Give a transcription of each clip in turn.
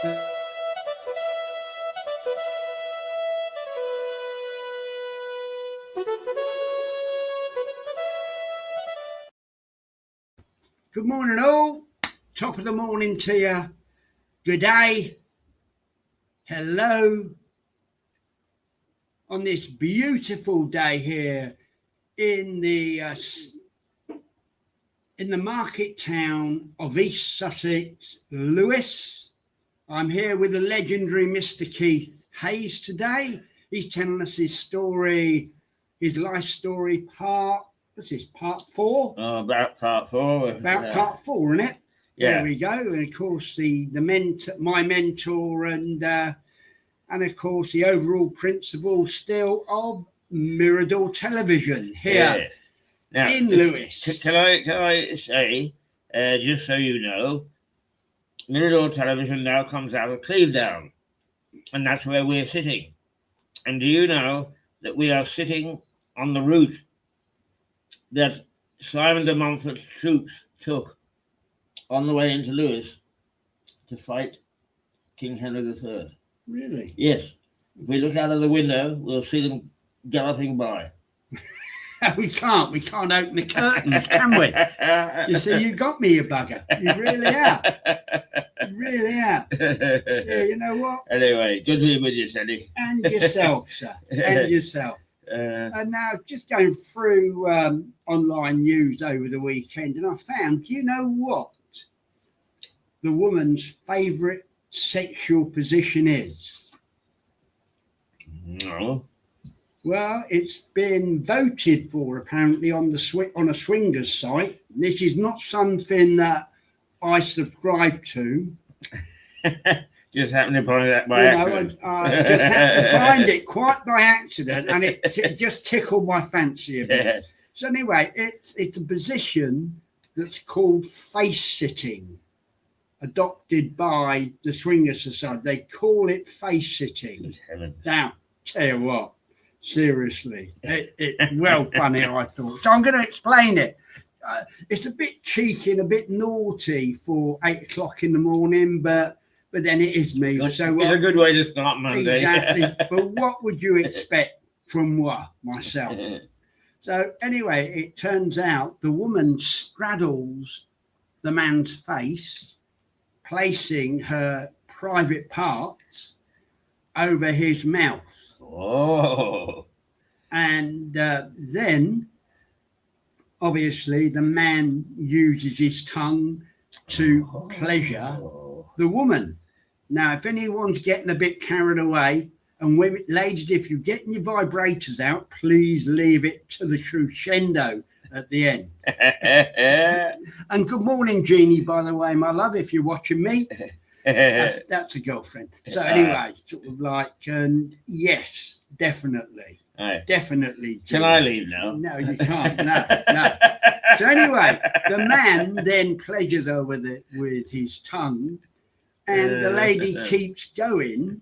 Good morning all, top of the morning to you, good day, hello, on this beautiful day here in the market town of East Sussex, Lewes. I'm here with the legendary Mr. Keith Hayes today. He's telling us his story, his life story part. What's this, part 4? Oh, about part 4. About part 4, isn't it? Yeah. There we go. And of course, my mentor, and of course the overall principal still of Mirador Television here Now, in Lewes. Can I say, just so you know, Mirador Television now comes out of Clevedown, and that's where we're sitting. And do you know that we are sitting on the route that Simon de Montfort's troops took on the way into Lewes to fight King Henry III? Really? Yes. If we look out of the window, we'll see them galloping by. We can't open the curtains, can we? You see, you got me, you bugger. You really have. You really have. Yeah, you know what? Anyway, good to be with you, Teddie. And yourself, sir. And yourself. And now, just going through online news over the weekend, and I found, you know what the woman's favourite sexual position is? No. Well, it's been voted for apparently on a swingers site. This is not something that I subscribe to. Just happened to find that by accident. I just happened to find it quite by accident, and it just tickled my fancy a bit. Yes. So anyway, it's a position that's called face sitting, adopted by the Swinger Society. They call it face sitting. Now, tell you what, seriously, well funny, I thought. So I'm going to explain it. It's a bit cheeky and a bit naughty for 8 o'clock in the morning, but then it is me. So it's a good way to start Monday. Exactly. But what would you expect from myself? So anyway, it turns out the woman straddles the man's face, placing her private parts over his mouth. Oh. And then, obviously, the man uses his tongue to pleasure the woman. Now, if anyone's getting a bit carried away, and women, ladies, if you're getting your vibrators out, please leave it to the crescendo at the end. And good morning, Jeannie, by the way, my love, if you're watching me. That's a girlfriend. So anyway, sort of like, yes, definitely. Aye. Definitely. Can I leave now? No, you can't. No. So anyway, the man then pleasures her with his tongue, and the lady keeps going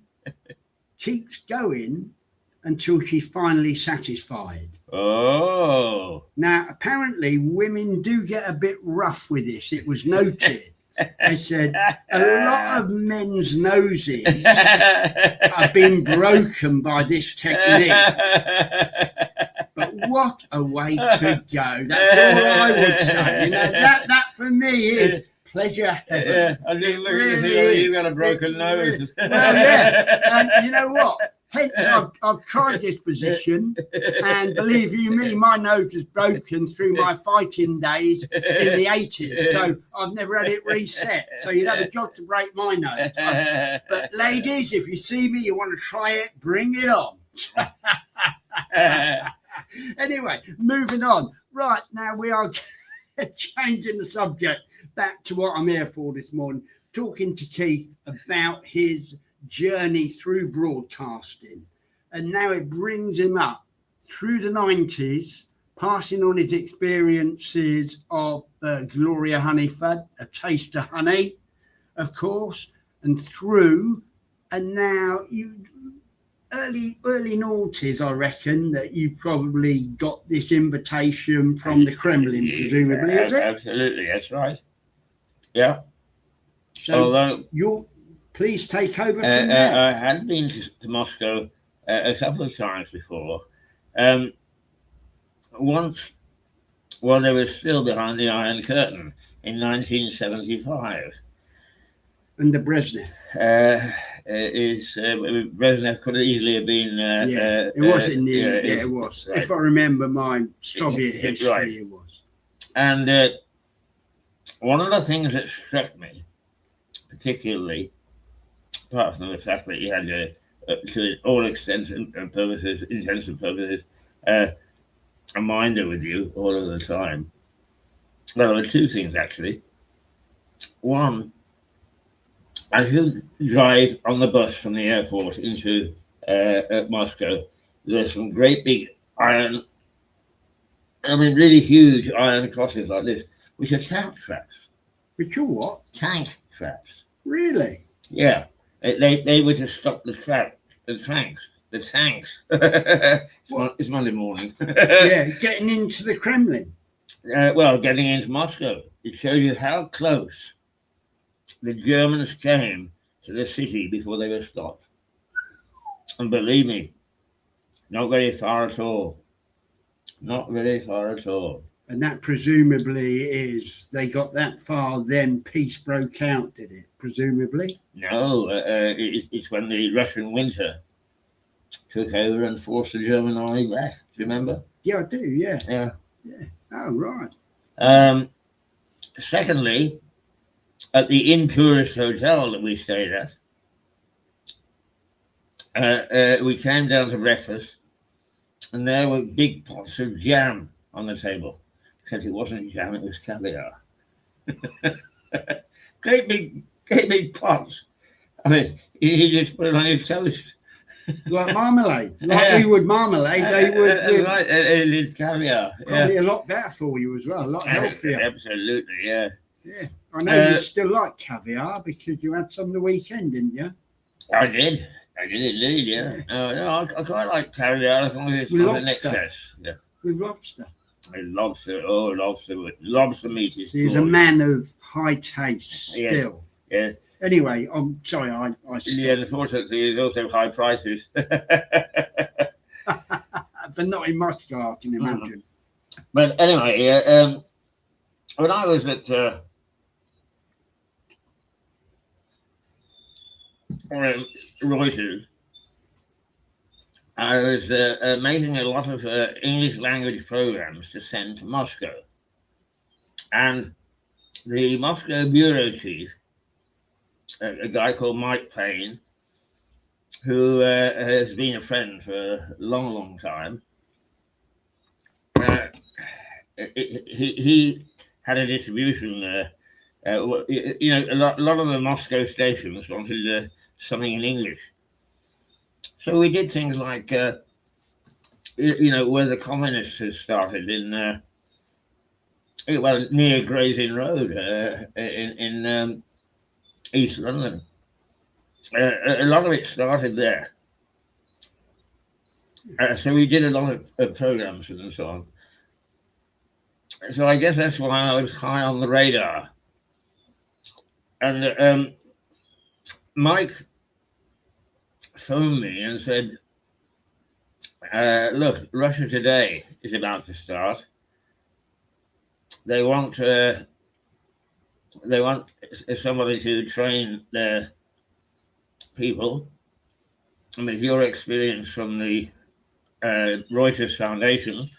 until she's finally satisfied. Oh. Now, apparently, women do get a bit rough with this. It was noted. They said a lot of men's noses have been broken by this technique. But what a way to go. That's all I would say. You know, that for me is pleasure heaven. Yeah, I didn't look at the thing. You got a broken nose. Well, yeah. And you know what? Hence, I've tried this position, and believe you me, my nose was broken through my fighting days in the 80s, so I've never had it reset. So you'd have a job to break my nose. But ladies, if you see me, you want to try it, bring it on. Anyway, moving on. Right, now we are changing the subject back to what I'm here for this morning, talking to Keith about his journey through broadcasting, and now it brings him up through the 90s, passing on his experiences of Gloria Honeyford, A Taste of Honey, of course, and through, and now you early noughties, I reckon, that you probably got this invitation from the Kremlin, presumably, is it? Absolutely, that's right. Yeah. So Please take over from there. I had been to Moscow a couple of times before. Once, while they were still behind the Iron Curtain in 1975. Under Brezhnev. Brezhnev could easily have been. It was in the. It was. Right. If I remember my Soviet history, right. It was. And one of the things that struck me, particularly, apart from the fact that he had to all intensive purposes, a minder with you all of the time. Well, there were two things actually. One, as you drive on the bus from the airport into Moscow, there's some great big really huge iron crosses like this, which are tank traps. Which are what? Tank traps. Really? Yeah. They were to stop the tanks. It's Monday morning. Yeah, getting into the Kremlin. Well, getting into Moscow. It shows you how close the Germans came to the city before they were stopped. And believe me, not very far at all. Not very far at all. And that presumably is, they got that far, then peace broke out, did it? Presumably? No, it's when the Russian winter took over and forced the German army back. Do you remember? Yeah, I do, yeah. Yeah. Oh, right. Secondly, at the Inn Tourist Hotel that we stayed at, we came down to breakfast, and there were big pots of jam on the table. Except it wasn't jam, it was caviar. great big pots. I mean, you just put it on your toast. Like marmalade. Like we would marmalade, they would. Right, it is caviar. Probably a lot better for you as well, a lot healthier. Absolutely, yeah. Yeah. I know you still like caviar because you had some the weekend, didn't you? I did indeed, yeah. No, I quite like caviar as long as it's not an excess. Yeah. With lobster. Lobster meat is. He's a man of high taste still. Yeah. Anyway, I'm sorry, I yeah, unfortunately, there's also high prices. But not in Moscow, I can imagine. But anyway, when I was at Reuters, I was making a lot of English language programs to send to Moscow. And the Moscow bureau chief, a guy called Mike Payne, who has been a friend for a long time, he had a distribution. A lot of the Moscow stations wanted something in English. So we did things like, where the communists had started in, near Gray's Inn Road in East London. A lot of it started there. So we did a lot of programs and so on. So I guess that's why I was high on the radar. And Mike phoned me and said, look, Russia Today is about to start. They want somebody to train their people. And with your experience from the Reuters Foundation,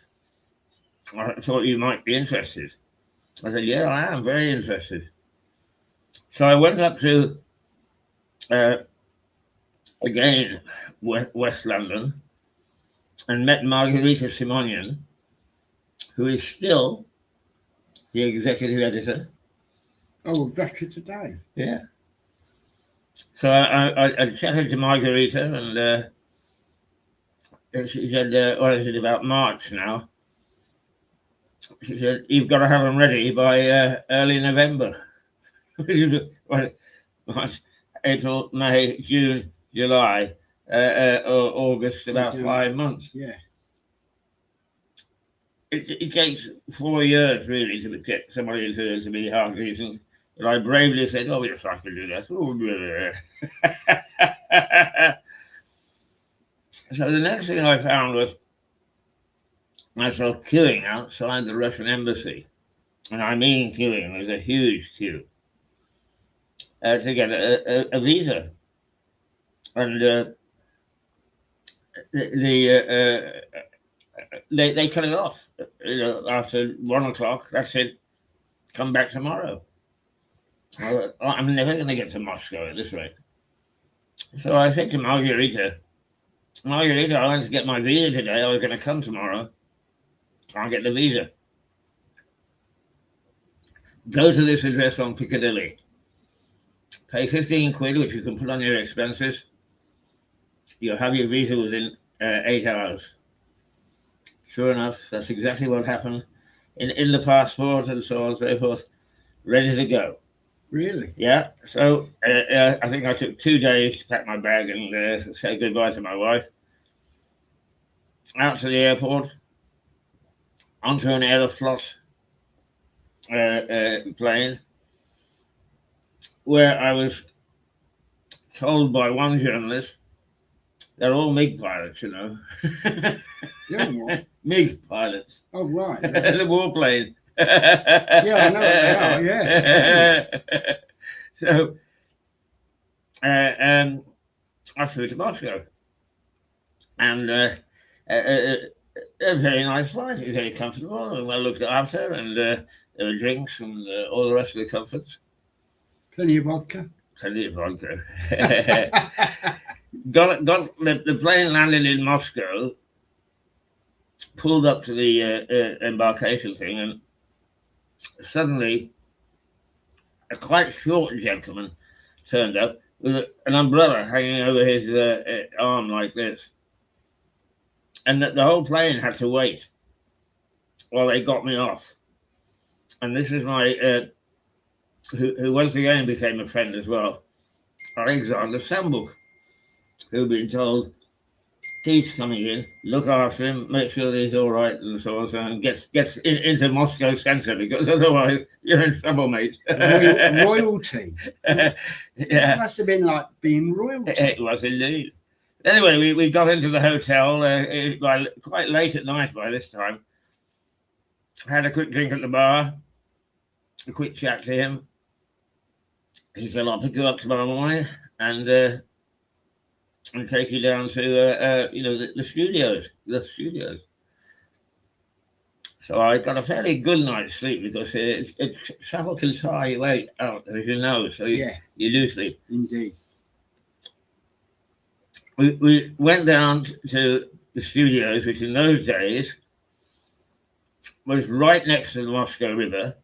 I thought you might be interested. I said, yeah, I am very interested. So I went up to, again, West London, and met Margarita Simonian, who is still the executive editor. Oh, Russia Today. Yeah. So I chatted to Margarita, and she said, what is it, about March now? She said, you've got to have them ready by early November. March, April, May, June, July, or August, about 5 months. Yeah. It takes 4 years really to get somebody to be half decent But I bravely said, "Oh yes, I can do that." So the next thing I found was myself queuing outside the Russian embassy, and I mean queuing. There's a huge queue to get a visa, and they cut it off. After 1 o'clock, that's it. Come back tomorrow. I'm never going to get to Moscow at this rate. So I said to Margarita, I went to get my visa today. I was going to come tomorrow. Can't get the visa. Go to this address on Piccadilly. Pay 15 quid, which you can put on your expenses. You'll have your visa within 8 hours. Sure enough, that's exactly what happened. In the passport and so on and so forth, ready to go. Really? Yeah. So I think I took 2 days to pack my bag and say goodbye to my wife. Out to the airport, onto an Aeroflot plane, where I was told by one journalist, they're all MiG pilots, you know. Yeah, what? MiG pilots. Oh, right. The warplane. Yeah, I know what they are, yeah. So I flew to Moscow. And a very nice flight. It was very comfortable and well looked after, and there were drinks and all the rest of the comforts. Plenty of vodka. Plenty of vodka. The plane landed in Moscow, pulled up to the embarkation thing, and suddenly a quite short gentleman turned up with an umbrella hanging over his arm like this. And the whole plane had to wait while they got me off. And this is my, who once again became a friend as well, Alexander Sambuk, who'd been told, he's coming in, look after him, make sure that he's all right, and so on, and gets into Moscow Centre, because otherwise you're in trouble, mate. Royalty. Yeah. It must have been like being royalty. It was indeed. Anyway, we got into the hotel quite late at night by this time. Had a quick drink at the bar, a quick chat to him. He said, "I'll pick you up tomorrow morning and take you down to the studios. The studios." So I got a fairly good night's sleep because travel can tire you out, as you know. So you do sleep. Indeed. We went down to the studios, which in those days was right next to the Moscow River,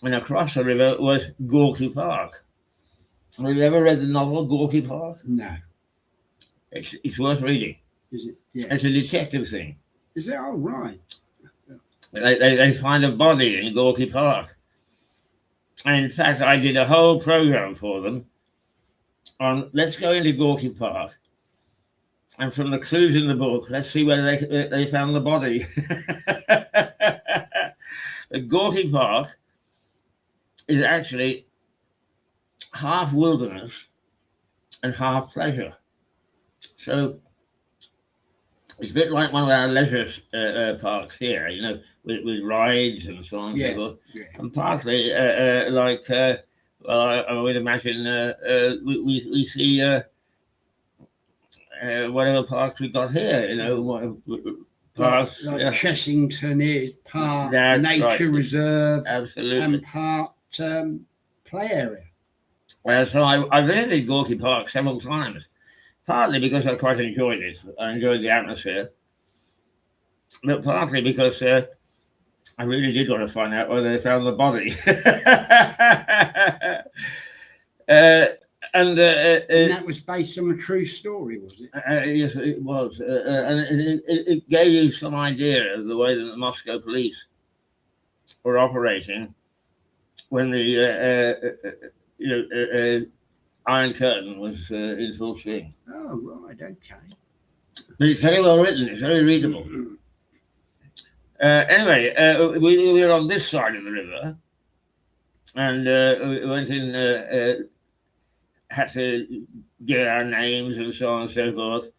and across the river was Gorky Park. Have you ever read the novel Gorky Park? No. It's worth reading. Is it? Yeah. It's a detective thing. Is it? Oh, right. They find a body in Gorky Park. And in fact, I did a whole program for them on let's go into Gorky Park. And from the clues in the book, let's see where they found the body. The Gorky Park is actually half wilderness and half pleasure. So it's a bit like one of our leisure parks here, with rides and so on and so forth. Yeah. And partly I would imagine we see whatever parks we got here, parks like Chessington is part That's nature right. reserve, Absolutely, and part play area. So I visited Gorky Park several times, partly because I quite enjoyed it. I enjoyed the atmosphere, but partly because I really did want to find out where they found the body. And that was based on a true story, was it? Yes, it was. And it gave you some idea of the way that the Moscow police were operating when the Iron Curtain was in full swing. Oh, right, okay. But it's very well written. It's very readable. Anyway, we were on this side of the river, and we went in, had to give our names and so on and so forth.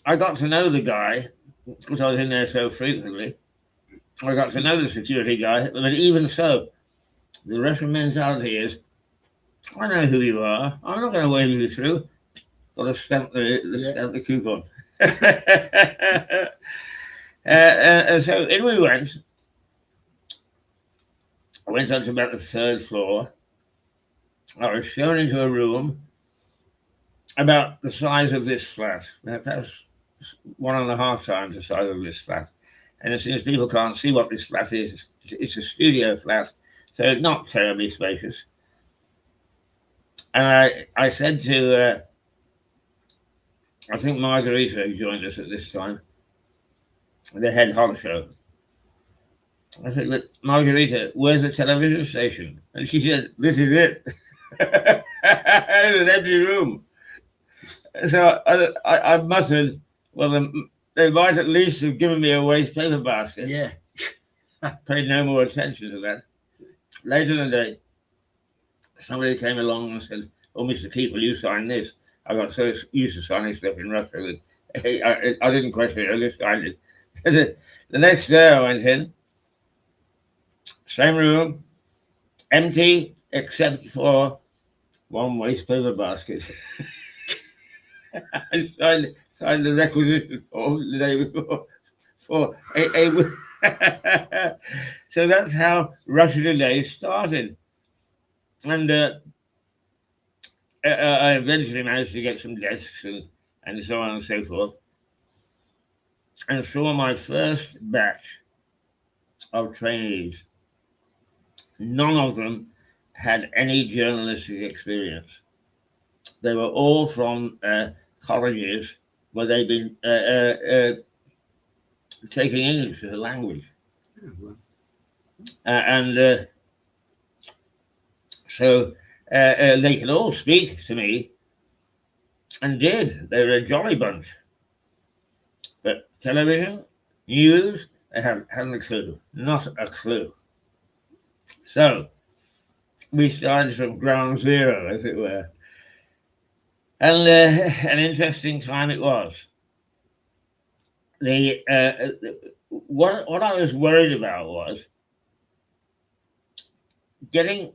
I got to know the guy because I was in there so frequently. I got to know the security guy, but even so, the Russian mentality is, I know who you are. I'm not going to wave you through. Got to stamp the coupon. So in we went. I went on to about the third floor. I was shown into a room about the size of this flat. Perhaps 1.5 times the size of this flat. And since people can't see what this flat is, it's a studio flat, so not terribly spacious. And I said to, I think Margarita joined us at this time, the head honcho. I said, "But Margarita, where's the television station?" And she said, "This is it." It was an empty room. So I muttered, well, they might at least have given me a waste paper basket. Yeah. Paid no more attention to that. Later in the day, somebody came along and said, "Oh, Mr. Keith, will you sign this?" I got so used to signing stuff in Russia that I didn't question it, I just signed it. The next day I went in, same room, empty except for one waste paper basket. I signed the requisition form the day before for a so that's how Russia Today started. And I eventually managed to get some desks and so on and so forth. And saw my first batch of trainees. None of them had any journalistic experience. They were all from colleges where they'd been taking English as a language. So they could all speak to me, and did. They were a jolly bunch. But television, news, they hadn't a clue. Not a clue. So we started from ground zero, as it were. And an interesting time it was. What I was worried about was getting.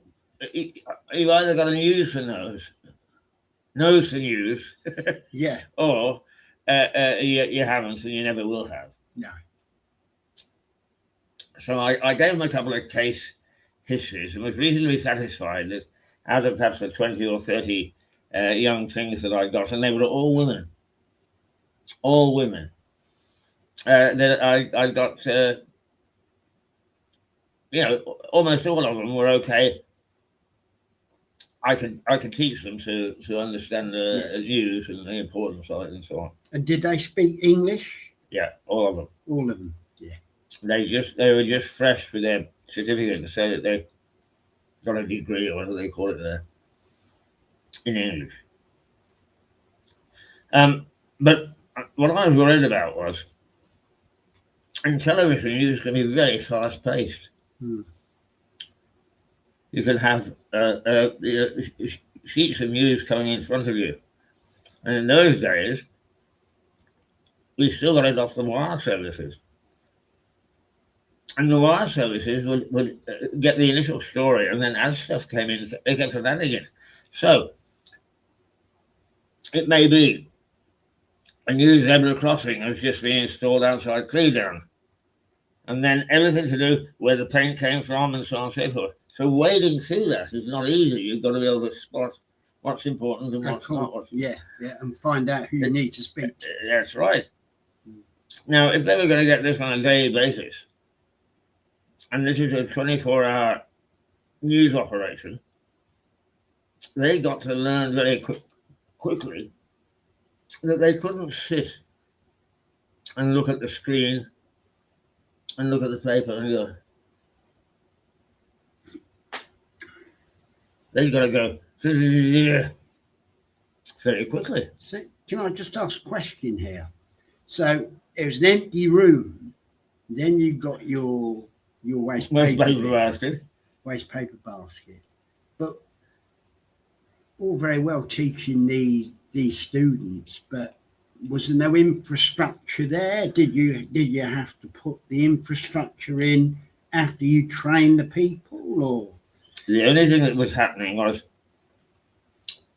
You either got a news for nose for news, yeah, or you haven't, and you never will have. No. So I gave them a couple of case histories and was reasonably satisfied that out of perhaps the 20 or 30 young things that I got, and they were all women. All women. That I got, almost all of them were okay. I could teach them to understand the news and the importance of it and so on. And did they speak English? Yeah, all of them. All of them. Yeah. They were just fresh with their certificate to say that they got a degree or whatever they call it there in English. But what I was worried about was, in television, news can be very fast paced. You can have sheets of news coming in front of you, and in those days, we still got it off the wire services. And the wire services would get the initial story, and then as stuff came in, they kept on adding it. So it may be a new zebra crossing has just been installed outside Clevedown, and then everything to do where the paint came from and so on and so forth. So wading through that is not easy. You've got to be able to spot what's important and what's not. Yeah, and find out who you need to speak to. That's right. Now, if they were going to get this on a daily basis, and this is a 24-hour news operation, they got to learn very quickly that they couldn't sit and look at the screen and look at the paper and go. They've got to go very quickly. So, can I just ask a question here? So it was an empty room. Then you got your waste paper basket. waste paper basket. But all very well teaching these students, but was there no infrastructure there? Did you have to put the infrastructure in after you trained the people, or? The only thing that was happening was,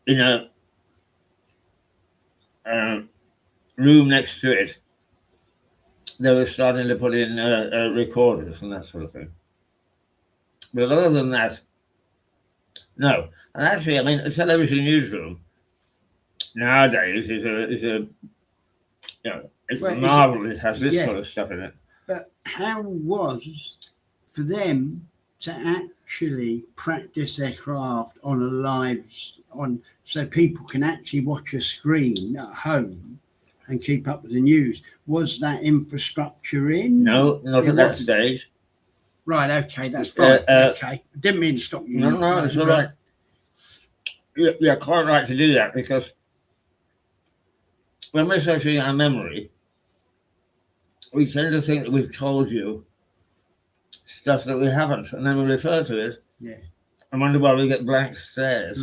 in a room next to it, they were starting to put in recorders and that sort of thing. But other than that, no. And actually, I mean, a television newsroom nowadays is a it's marvelous. It has this sort of stuff in it. But how was for them to actually practice their craft on a so people can actually watch a screen at home and keep up with the news? Was that infrastructure in? No, not at that stage. Right, okay, that's fine. Okay, didn't mean to stop you. No, it's all right. You're quite right to do that, because when we're searching our memory, we tend to think that we've told you stuff that we haven't, and then we refer to it. Yeah. I wonder why we get blank stares.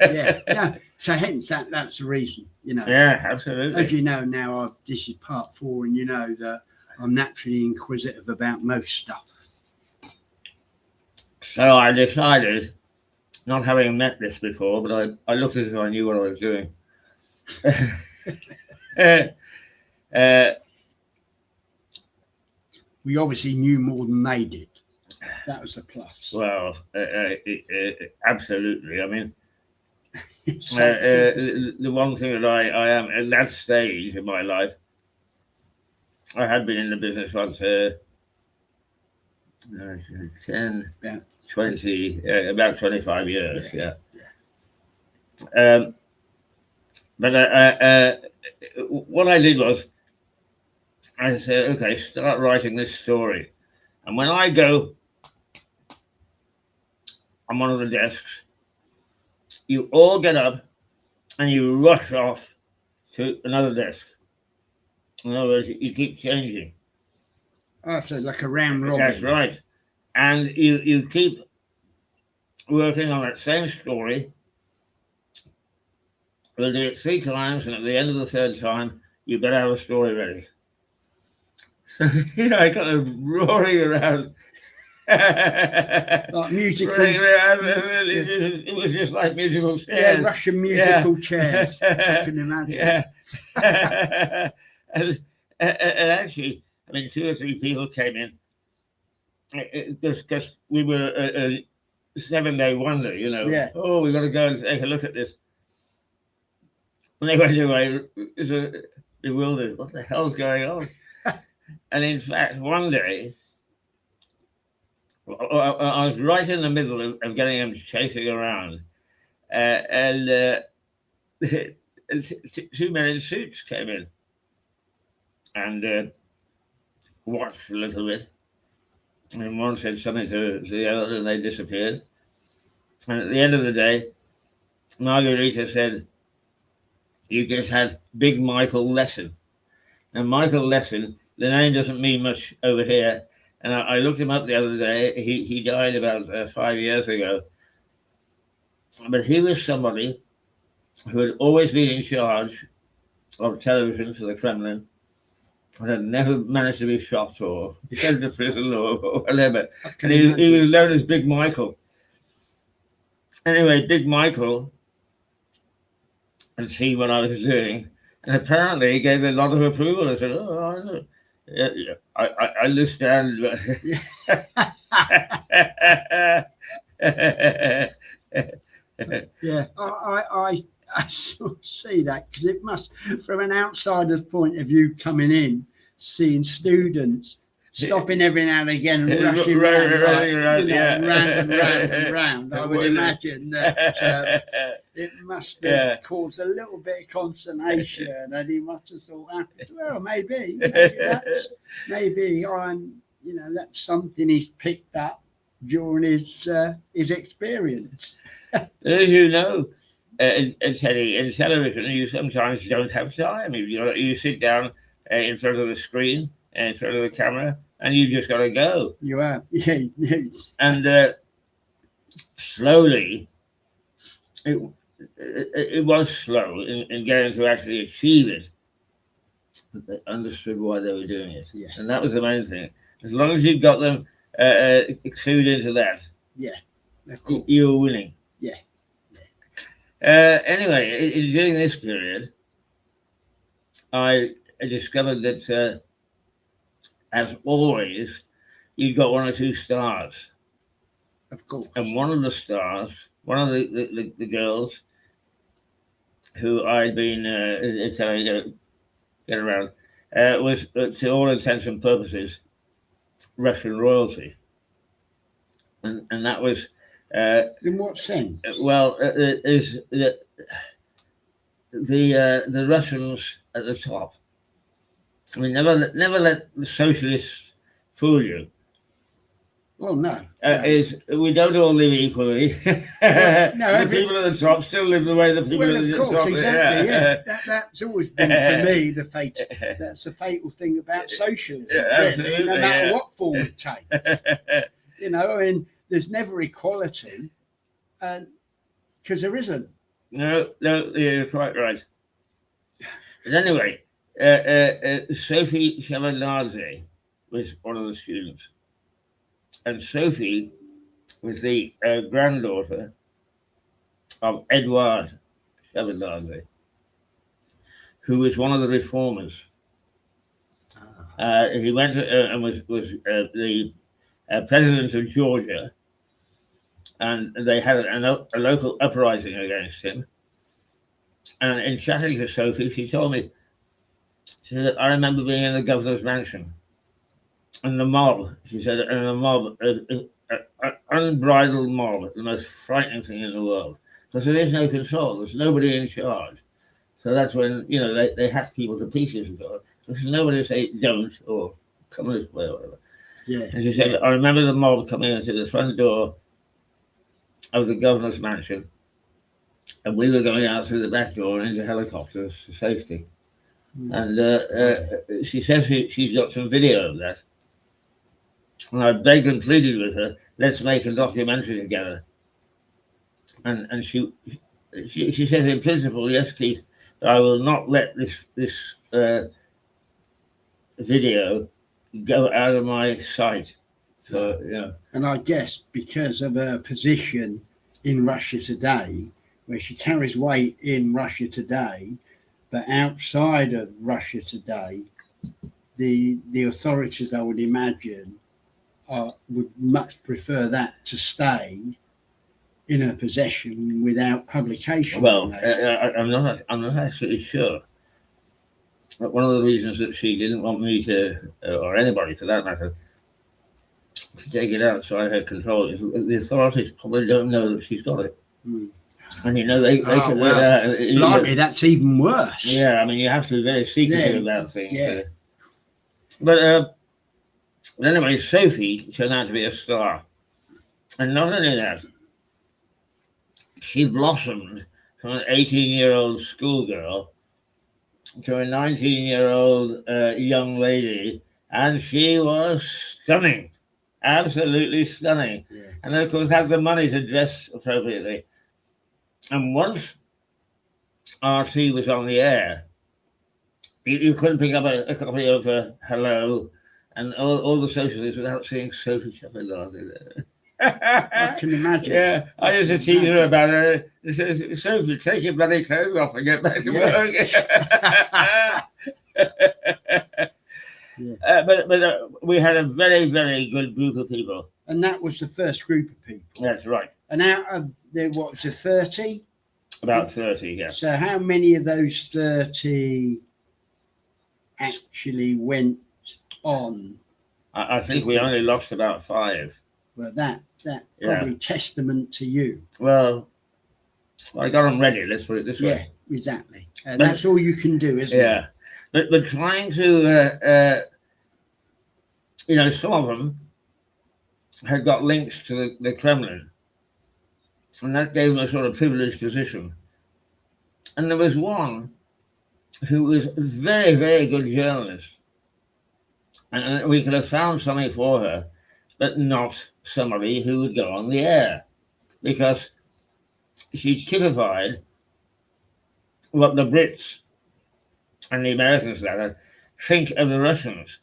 Yeah. So hence that's the reason, you know. Yeah, absolutely. As you know now, this is part 4, and you know that I'm naturally inquisitive about most stuff. So I decided, not having met this before, but I looked as if I knew what I was doing. We obviously knew more than they did. That was a plus. Well, absolutely. I mean, the one thing that I am at that stage of my life, I had been in the business for 10, 20, about 25 years, yeah. But what I did was, I said, okay, start writing this story. And when I go on one of the desks, you all get up and you rush off to another desk. In other words, you keep changing. Oh, so like a round robin. That's right. And you keep working on that same story. We'll do it 3 times, and at the end of the 3rd time, you better have a story ready. So, I got them roaring around. Like musical. It was just like musical chairs. Yeah, Russian musical chairs. I can imagine. Yeah. and actually, I mean, 2 or 3 people came in. Because we were a 7-day wonder, Yeah. Oh, we got to go and take a look at this. And they went away bewildered. What the hell's going on? And in fact, one day, I was right in the middle of getting them chasing around, and 2 men in suits came in and watched a little bit. And one said something to the other, and they disappeared. And at the end of the day, Margarita said, "You just had Big Michael Lesson." And Michael Lesson, the name doesn't mean much over here. And I looked him up the other day. He died about 5 years ago. But he was somebody who had always been in charge of television for the Kremlin, and had never managed to be shot or sent to prison or whatever. And he was known as Big Michael. Anyway, Big Michael had seen what I was doing, and apparently he gave a lot of approval. I said, "Oh, I understand." Yeah, I sort of see that, because it must, from an outsider's point of view, coming in, seeing students stopping every now and again and rushing round, round. I would imagine that it must have caused a little bit of consternation, and he must have thought, well, maybe that's something he's picked up during his experience. As you know, Teddie, in television, you sometimes don't have time. You sit down in front of the screen, in front of the camera, and you just got to go. You are, yeah. And slowly, it was slow in getting to actually achieve it, but they understood why they were doing it. Yeah. And that was the main thing. As long as you got them clued into that, Cool. you were winning. Yeah. Anyway, during this period, I discovered that, as always, you got one or two stars. Of course. And one of the stars, one of the girls who I'd been telling to get around, was, to all intents and purposes, Russian royalty. And that was... in what sense? Well, is that the Russians at the top. I mean, never let the socialists fool you. Well, no. Is we don't all live equally. Well, no, the people at the top still live the way the people at the top. Of course, exactly. Yeah. That's always been for me that's the fatal thing about socialism. Really, no matter what form it takes. You know, I mean, there's never equality, because there isn't. No, you're quite right. But anyway, Sophie Shevardnadze was one of the students. And Sophie was the granddaughter of Edward Shevardnadze, who was one of the reformers. He went and was the president of Georgia, and they had a local uprising against him. And in chatting to Sophie, she told me, she said, I remember being in the governor's mansion, and the mob, she said, and the mob, unbridled mob, the most frightening thing in the world, because there is no control, there's nobody in charge. So that's when, you know, they hack people to pieces, because there's nobody to say don't, or come this way, or whatever. Yeah. And she said, I remember the mob coming into the front door of the governor's mansion, and we were going out through the back door into helicopters for safety. And she says she's got some video of that. And I begged and pleaded with her, let's make a documentary together. And she says, in principle, yes, Keith, but I will not let this video go out of my sight. So, yeah. And I guess because of her position in Russia today, where she carries weight in Russia today, but outside of Russia today, the authorities, I would imagine, would much prefer that to stay in her possession without publication. Well, I'm not actually sure. But one of the reasons that she didn't want me to, or anybody for that matter, to take it outside her control is the authorities probably don't know that she's got it. And you know they can. Blimey, that's even worse. Yeah, I mean you have to be very secretive about things. Yeah. But anyway, Sophie turned out to be a star, and not only that, she blossomed from an 18-year-old schoolgirl to a 19-year-old young lady, and she was stunning, absolutely stunning. Yeah. And of course had the money to dress appropriately. And once RT was on the air, you couldn't pick up a copy of Hello and all the socialists without seeing Sophie Shevardnadze there. I can imagine. Yeah, I used to tease her about her. Sophie, take your bloody clothes off and get back to work. But we had a very, very good group of people. And that was the first group of people. That's right. And out of there, what was it, 30? About 30, yeah. So how many of those 30 actually went on? I think we only lost about 5. Well, that probably testament to you. Well, I got them ready. Let's put it this way. Yeah, exactly. That's all you can do, isn't it? Yeah, but trying to, you know, some of them had got links to the Kremlin, and that gave them a sort of privileged position. And there was one who was a very, very good journalist, and we could have found something for her, but not somebody who would go on the air. because she typified what the Brits and the Americans rather think of the Russians.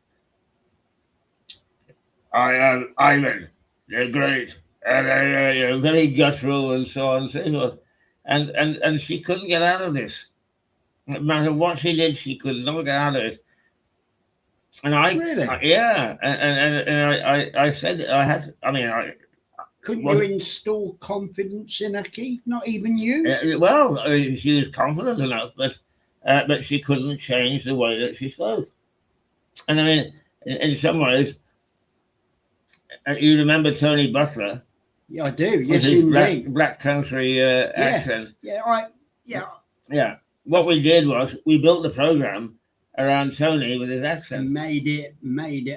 I am Ivan, they're great, and very guttural and so on and so forth. And she couldn't get out of this. No matter what she did, she could not get out of it. And Really? yeah, and I said I had. I mean, Couldn't Well- you install confidence in her, Keith? Not even you? well, she was confident enough, but she couldn't change the way that she spoke. And I mean, in some ways, you remember Tony Butler Yeah, I do. with Yes, his indeed. black country accent. Yeah. Yeah. What we did was we built the program around Tony with his accent. Made it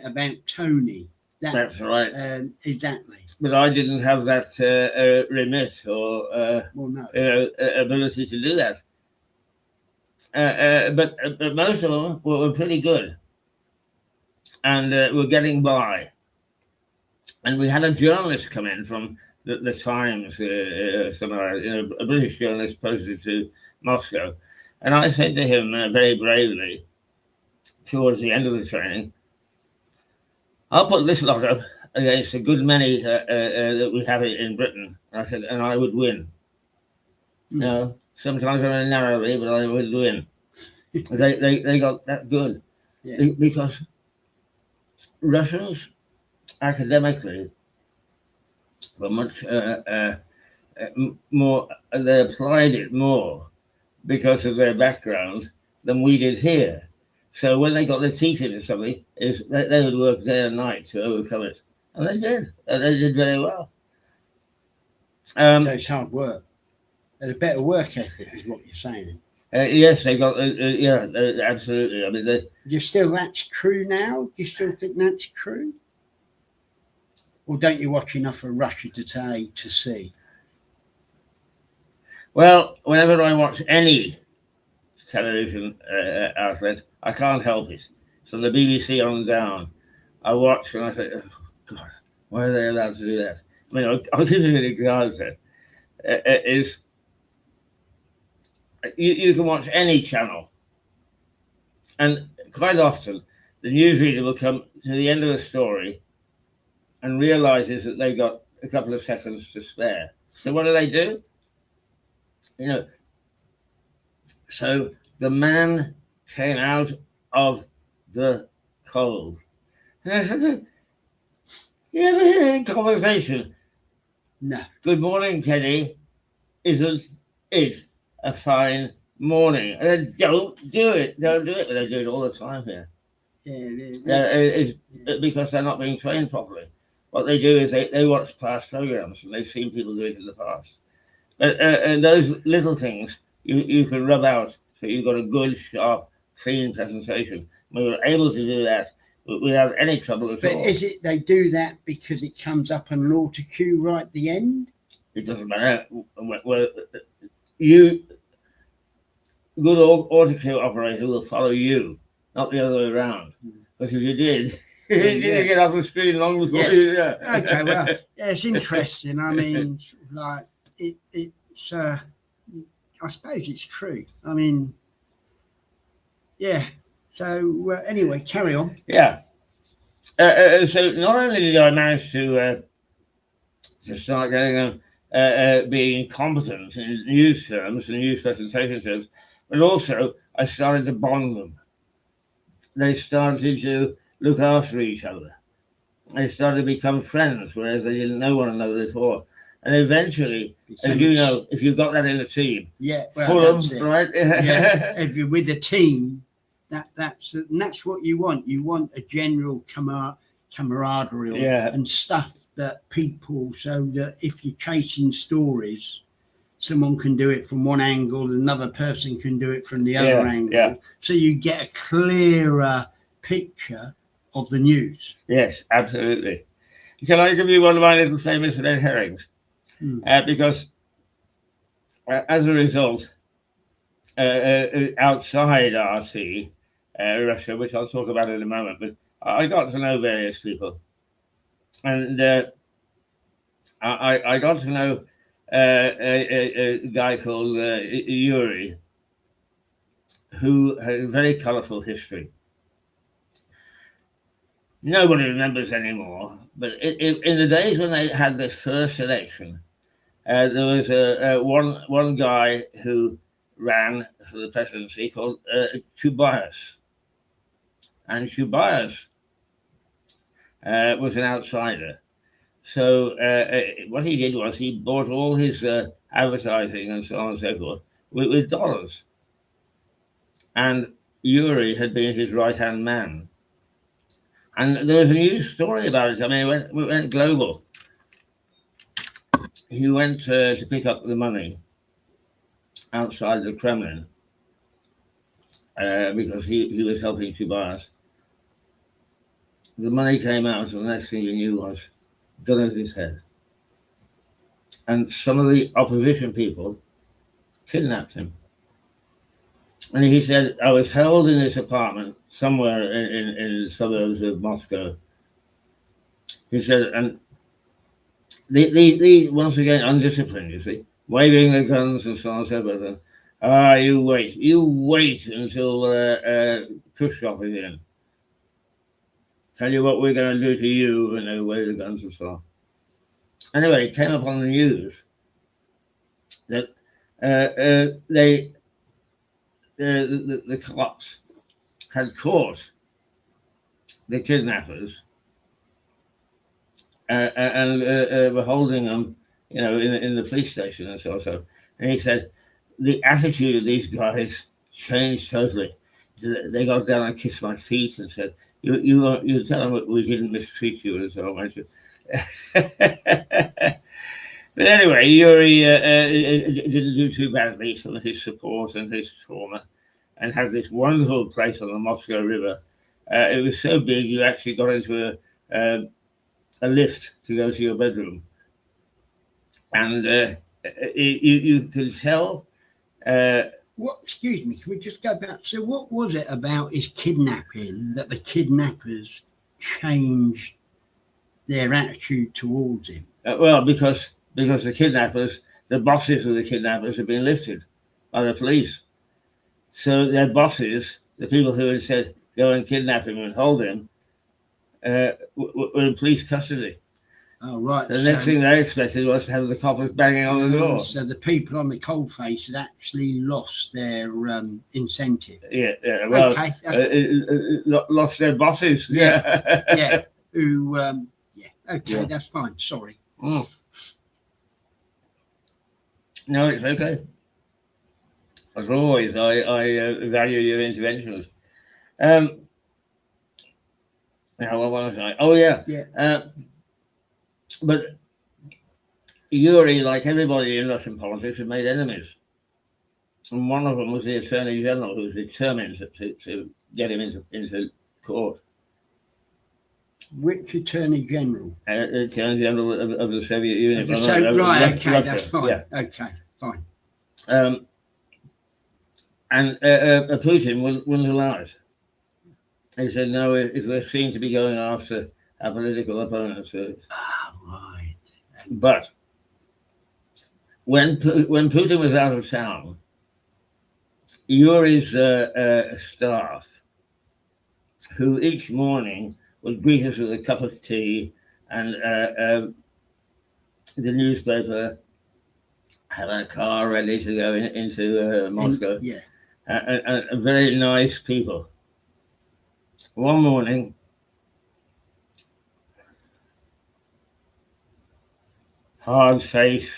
about Tony. That's right. Exactly. But I didn't have that remit or Well, no. ability to do that. But most of them were pretty good, and were getting by. And we had a journalist come in from the Times, somewhere, a British journalist posted to Moscow, and I said to him very bravely, towards the end of the training, "I'll put this lot up against a good many that we have in Britain." I said, and I would win. You know, sometimes very narrowly, but I would win. They got that good. Yeah. Because Russians academically were much more, they applied it more because of their background than we did here. So when they got their teeth into something, they would work day and night to overcome it. And they did. They did very well. So it's hard work. There's a better work ethic, is what you're saying. Yes, they got, absolutely. I mean, Do you still that's true now? Do you still think that's true? Or don't you watch enough of Russia Today to see? well, whenever I watch any television outlet, I can't help it. From the BBC on down, I watch and I think, oh, God, why are they allowed to do that? I mean, I'll give you an example. You can watch any channel, and quite often the newsreader will come to the end of a story and realizes that they've got a couple of seconds to spare. So what do? So the man came out of the cold. And I said, you ever hear any conversation? No. Good morning, Teddie. Isn't it a fine morning? And then, don't do it. Don't do it. But they do it all the time here. It's because they're not being trained properly. What they do is they watch past programs and they've seen people do it in the past. And those little things you can rub out so you've got a good, sharp, clean presentation. We were able to do that without any trouble at all. But is it they do that because it comes up on an auto cue right at the end? It doesn't matter. Well, good auto operator will follow you, not the other way around. Because if you did, you didn't get off the screen long before you. Yeah. Okay, well, yeah, it's interesting. I mean, like it's. I suppose it's true. I mean, yeah. So anyway, carry on. Yeah. So not only did I manage to start getting being competent in news terms and news presentation terms, but also I started to bond them. They started to look after each other. They started to become friends, whereas they didn't know one another before. And eventually, as you know, if you've got that in a team, yeah, well, Fulham, right? Yeah, if you're with a team, that's what you want. You want a general camaraderie and stuff that people, so that if you're chasing stories, someone can do it from one angle, another person can do it from the other angle. So you get a clearer picture of the news. Yes, absolutely. Shall I give you one of my little famous red herrings? Because as a result, outside RC, Russia, which I'll talk about in a moment, but I got to know various people. And I got to know a guy called Yuri, who had a very colourful history. Nobody remembers anymore, but in the days when they had this first election, there was one guy who ran for the presidency called Tobias, and Tobias was an outsider. So what he did was he bought all his advertising and so on and so forth with dollars, and Yuri had been his right-hand man. And there was a news story about it. I mean, it went global. He went to pick up the money outside the Kremlin because he was helping Tobias. The money came out, and the next thing he knew was gun at his head. And some of the opposition people kidnapped him. And he said, I was held in this apartment somewhere in the suburbs of Moscow. He said, and the once again, undisciplined, you see, waving their guns and so on and so forth. And, you wait until Khrushchev is in. Tell you what we're going to do to you, and they wave the guns and so on. Anyway, it came up on the news that the cops had caught the kidnappers and were holding them, in the police station and so on. And he said the attitude of these guys changed totally. They got down and kissed my feet and said, "You tell them we didn't mistreat you and so on, won't you?" But anyway, Yuri didn't do too badly from his support and his trauma, and had this wonderful place on the Moscow River. It was so big you actually got into a lift to go to your bedroom, and you could tell. Excuse me, can we just go back? So what was it about his kidnapping that the kidnappers changed their attitude towards him? Well, because the kidnappers, the bosses of the kidnappers had been lifted by the police. So their bosses, the people who had said, go and kidnap him and hold him, were in police custody. Oh, right. The next thing they expected was to have the coppers banging on the door. So the people on the coalface had actually lost their incentive. Yeah. Well, okay, lost their bosses. Yeah. Yeah. Who? Okay, that's fine. Sorry. Mm. No, it's okay. As always, I value your interventions. Now, what was I? Oh, yeah. But Yuri, like everybody in Russian politics, had made enemies. And one of them was the Attorney General, who was determined to get him into court. Which Attorney General? The Attorney General of the Soviet Union. Right, okay, Russia. that's fine. Yeah. Okay, fine. And Putin wouldn't allow it. He said, no, if we're seen to be going after our political opponents. Right. But when Putin was out of town, Yuri's staff, who each morning would greet us with a cup of tea and the newspaper, have a car ready to go into Moscow. And very nice people. One morning, hard face,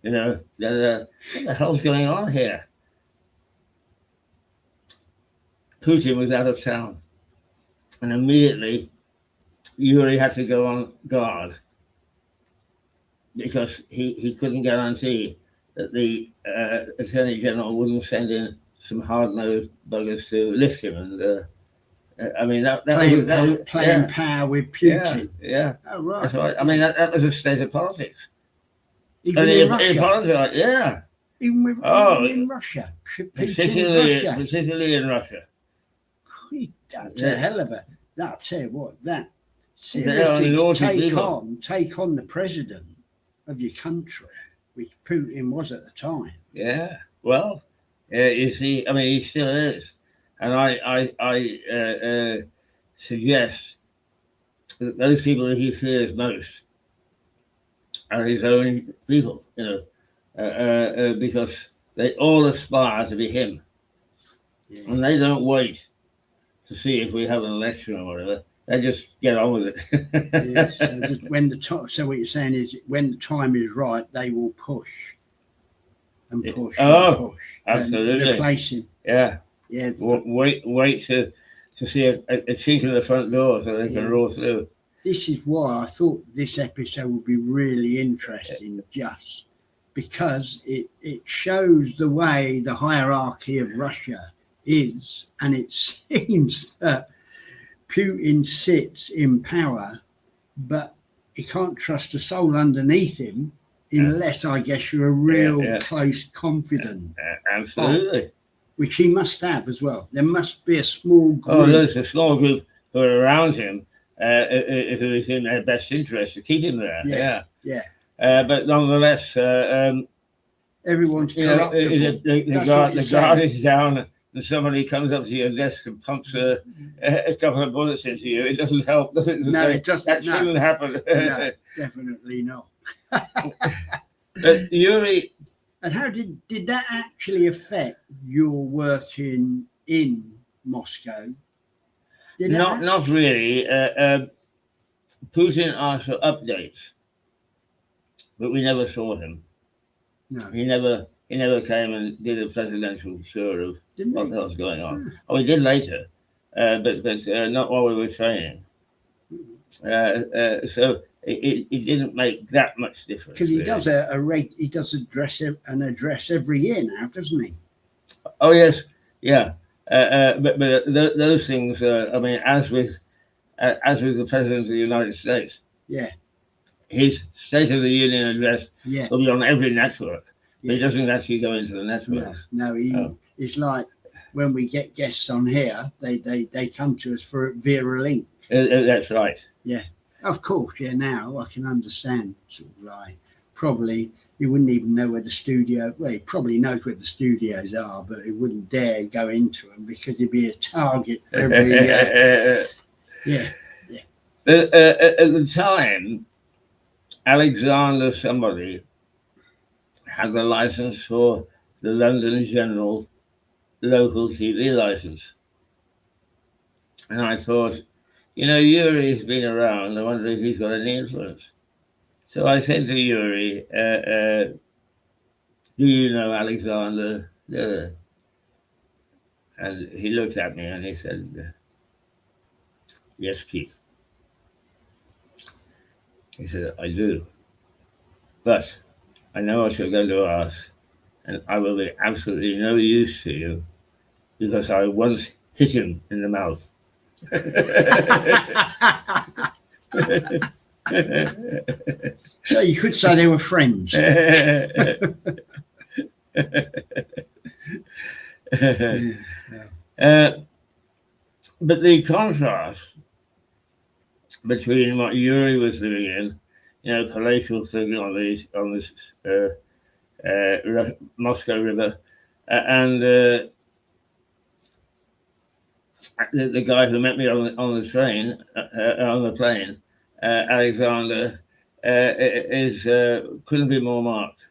what the hell's going on here? Putin was out of town, and immediately Yuri had to go on guard because he couldn't guarantee that the Attorney General wouldn't send in some hard-nosed buggers to lift him. And I mean, that was playing power with Putin. Yeah. Oh, right. That's right. I mean, that was a state of politics. Even in Russia. Even in Russia. Particularly in Russia. That's a hell of a. I'll tell you what, that seriously take on the president of your country. which Putin was at the time. Yeah. Well, you see, I mean, he still is, and I suggest that those people that he fears most are his own people. Because they all aspire to be him, Yeah. and they don't wait to see if we have an election or whatever. They just get on with it. Yes. So, when the so what you're saying is, when the time is right, they will push and push and push absolutely. and replace him. Yeah. Yeah. Wait to see a chink in the front door so they can roll through. This is why I thought this episode would be really interesting, just because it shows the way the hierarchy of Russia is, and it seems that Putin sits in power, but he can't trust a soul underneath him unless, I guess, you're a real close confidant. Absolutely. Which he must have as well. There must be a small group. Oh, there's a small group who are around him who is in their best interest to keep him there. Yeah. But nonetheless, everyone's corrupt. The guard is down, and somebody comes up to your desk and pumps a couple of bullets into you. It doesn't help. No, it doesn't. That shouldn't happen. No, definitely not. But Yuri. And how did that actually affect your working in Moscow? Not really. Putin asked for updates, but we never saw him. No, he never came and did a presidential tour of what the hell's going on. Oh, he did later, but not while we were training. So it didn't make that much difference. Because he does he does an address every year now, doesn't he? Oh yes, yeah. But those things. I mean, as with the President of the United States, his State of the Union address will be on every network. He doesn't actually go into the network. No, it's like when we get guests on here, they come to us via a link. That's right. Yeah, of course. Yeah, now I can understand. Sort of like, probably he wouldn't even know where the studio. Well, he probably knows where the studios are, but he wouldn't dare go into them because he'd be a target for every. Yeah. At the time, Alexander somebody had the license for the London General local TV license, and I thought, Yuri's been around. I wonder if he's got any influence. So I said to Yuri, do you know Alexander? And he looked at me and he said, yes, Keith. He said, I do. But I know what you're going to ask, and I will be absolutely no use to you because I once hit him in the mouth. So you could say they were friends. But the contrast between what Yuri was living in, palatial thing on this Moscow River, and the guy who met me on the train, on the plane, Alexander, couldn't be more marked.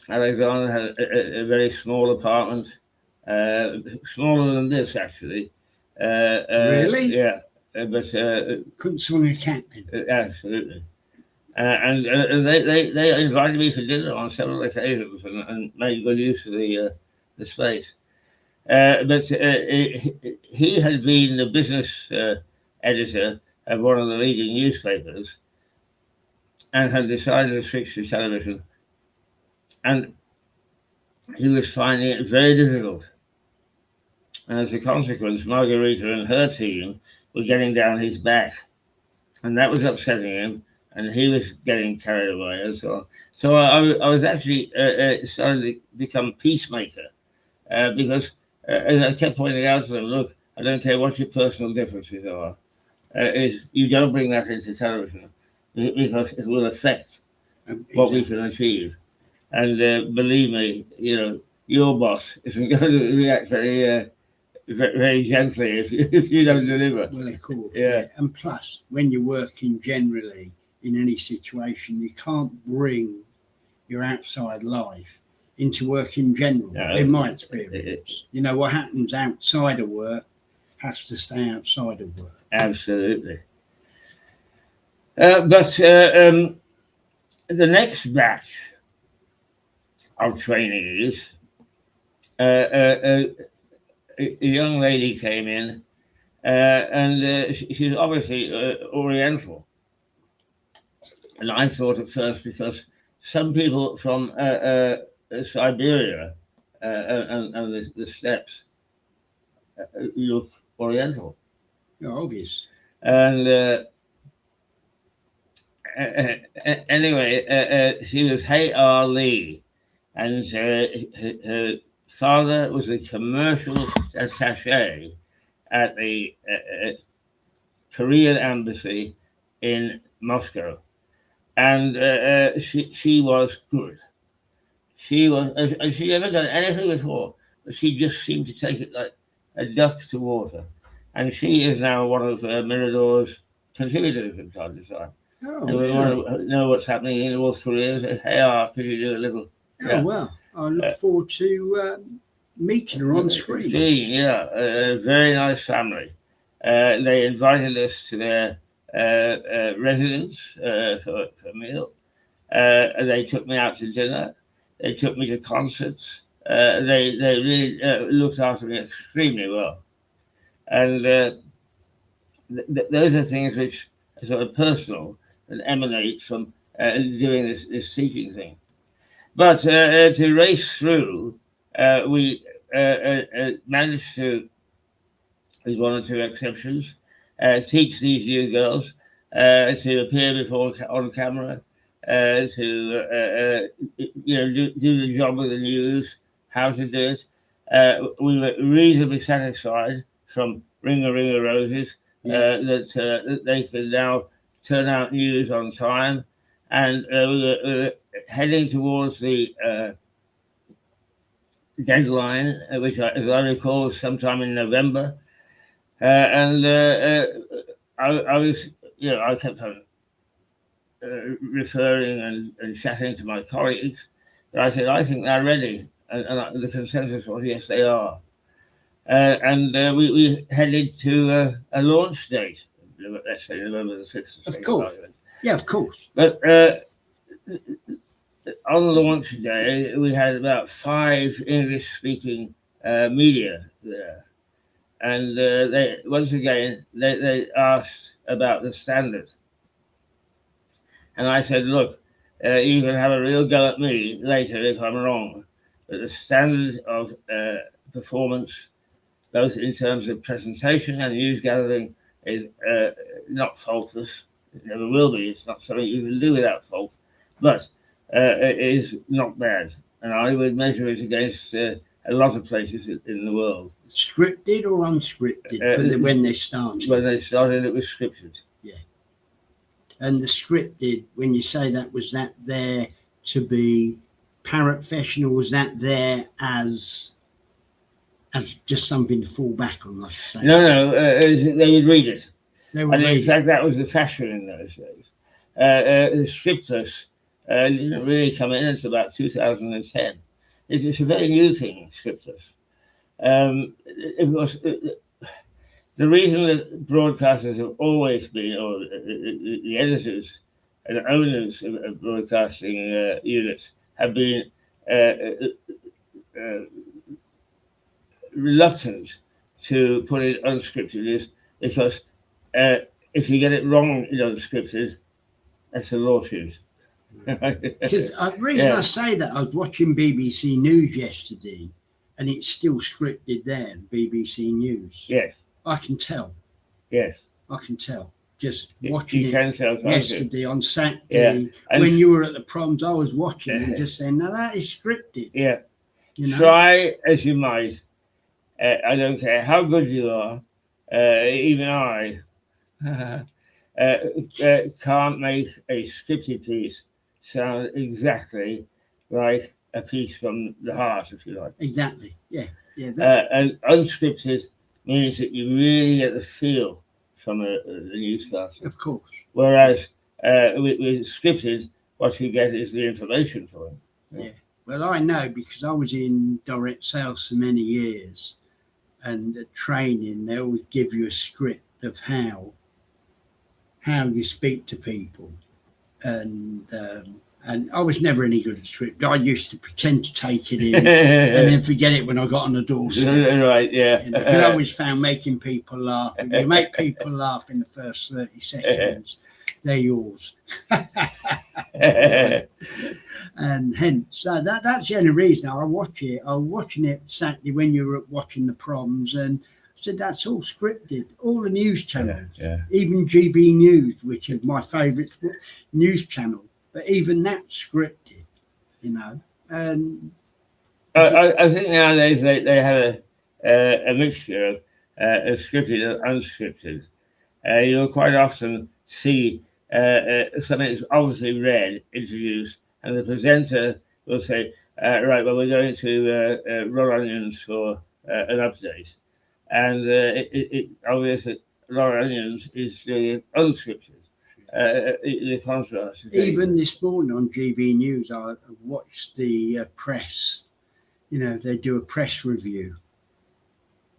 Alexander had a very small apartment, smaller than this actually. Really? Yeah, but couldn't swing a cat then. Absolutely. And they invited me for dinner on several occasions and made good use of the space. But he had been the business editor of one of the leading newspapers and had decided to switch to television. And he was finding it very difficult. And as a consequence, Margarita and her team were getting down his back. And that was upsetting him. And he was getting carried away and so on. So I was actually starting to become peacemaker because as I kept pointing out to them, look, I don't care what your personal differences are, is you don't bring that into television because it will affect what we can achieve. And believe me, your boss isn't going to react very gently if you don't deliver. Well, of course, Yeah. And plus, when you're working generally in any situation, you can't bring your outside life into work in general, No, in my experience. What happens outside of work has to stay outside of work. Absolutely. But the next batch of trainees, a young lady came in, and she's obviously Oriental. And I thought at first, because some people from Siberia and the steppes look Oriental. Obvious. And anyway, she was Hay Lee, and her father was a commercial attaché at the Korean embassy in Moscow, and she was good. She was, and she never done anything before, but she just seemed to take it like a duck to water, and she is now one of Mirador's contributors from time to time. Oh, And we really? want to know what's happening in North Korea. Say, hey, could you do a little? Oh, well, I look forward to meeting her on screen. Yeah, a very nice family. They invited us to their residence for a meal. They took me out to dinner. They took me to concerts. They really looked after me extremely well. And those are things which are sort of personal and emanate from doing this teaching thing. But to race through, we managed to, with one or two exceptions, teach these new girls to appear before on camera, to do the job of the news, how to do it. We were reasonably satisfied from Ring a Ring of Roses that they could now turn out news on time, and we were heading towards the deadline, which, as I recall, was sometime in November. And I was, I kept on referring and chatting to my colleagues. But I said, I think they're ready. And the consensus was, yes, they are. And we headed to a launch date, let's say November the 6th. Of course. Yeah, of course. But on launch day, we had about 5 English-speaking media there. And they once again, they asked about the standard. And I said, look, you can have a real go at me later if I'm wrong. But the standard of performance, both in terms of presentation and news gathering, is not faultless. It never will be. It's not something you can do without fault. But it is not bad. And I would measure it against a lot of places in the world. Scripted or unscripted when they started? When they started, it was scripted. Yeah. And the scripted, when you say that, was that there to be paraprofessional? Was that there as just something to fall back on, like I say? No, they would read it. They would read in fact, that was the fashion in those days. Scriptless didn't really come in until about 2010. It's a very new thing, scriptless. Of course, the reason that broadcasters have always been, or the editors and owners of broadcasting units have been reluctant to put it unscripted is because if you get it wrong in unscripted, that's a lawsuit. Because the reason I say that, I was watching BBC News yesterday, and it's still scripted there, BBC News. Yes. I can tell. Yes. I can tell. Just watching it tell, yesterday on Saturday, when you were at the proms, I was watching and just saying, now that is scripted. Yeah. Try as you might. I don't care how good you are. Even I can't make a scripted piece sound exactly like a piece from the heart, if you like. Exactly. Yeah. Yeah. And unscripted means that you really get the feel from the newscast. Of course. Whereas with scripted, what you get is the information from it. Yeah. Well, I know because I was in direct sales for many years, and at training they always give you a script of how you speak to people, and I was never any good at script. I used to pretend to take it in and then forget it when I got on the doorstep. Right, yeah. Because I always found making people laugh. If you make people laugh in the first 30 seconds, they're yours. And hence, that's the only reason I watch it. I was watching it Saturday when you were watching the proms, and I said, that's all scripted. All the news channels, even GB News, which is my favourite news channel, but even that's scripted, you know. And I think nowadays they have a mixture of scripted and unscripted. You'll quite often see something that's obviously read, introduced, and the presenter will say, right, well, we're going to Raw Onions for an update. And it obviously Raw Onions is the unscripted. The contrast. Even this morning on GB News, I watched the press. You know, they do a press review.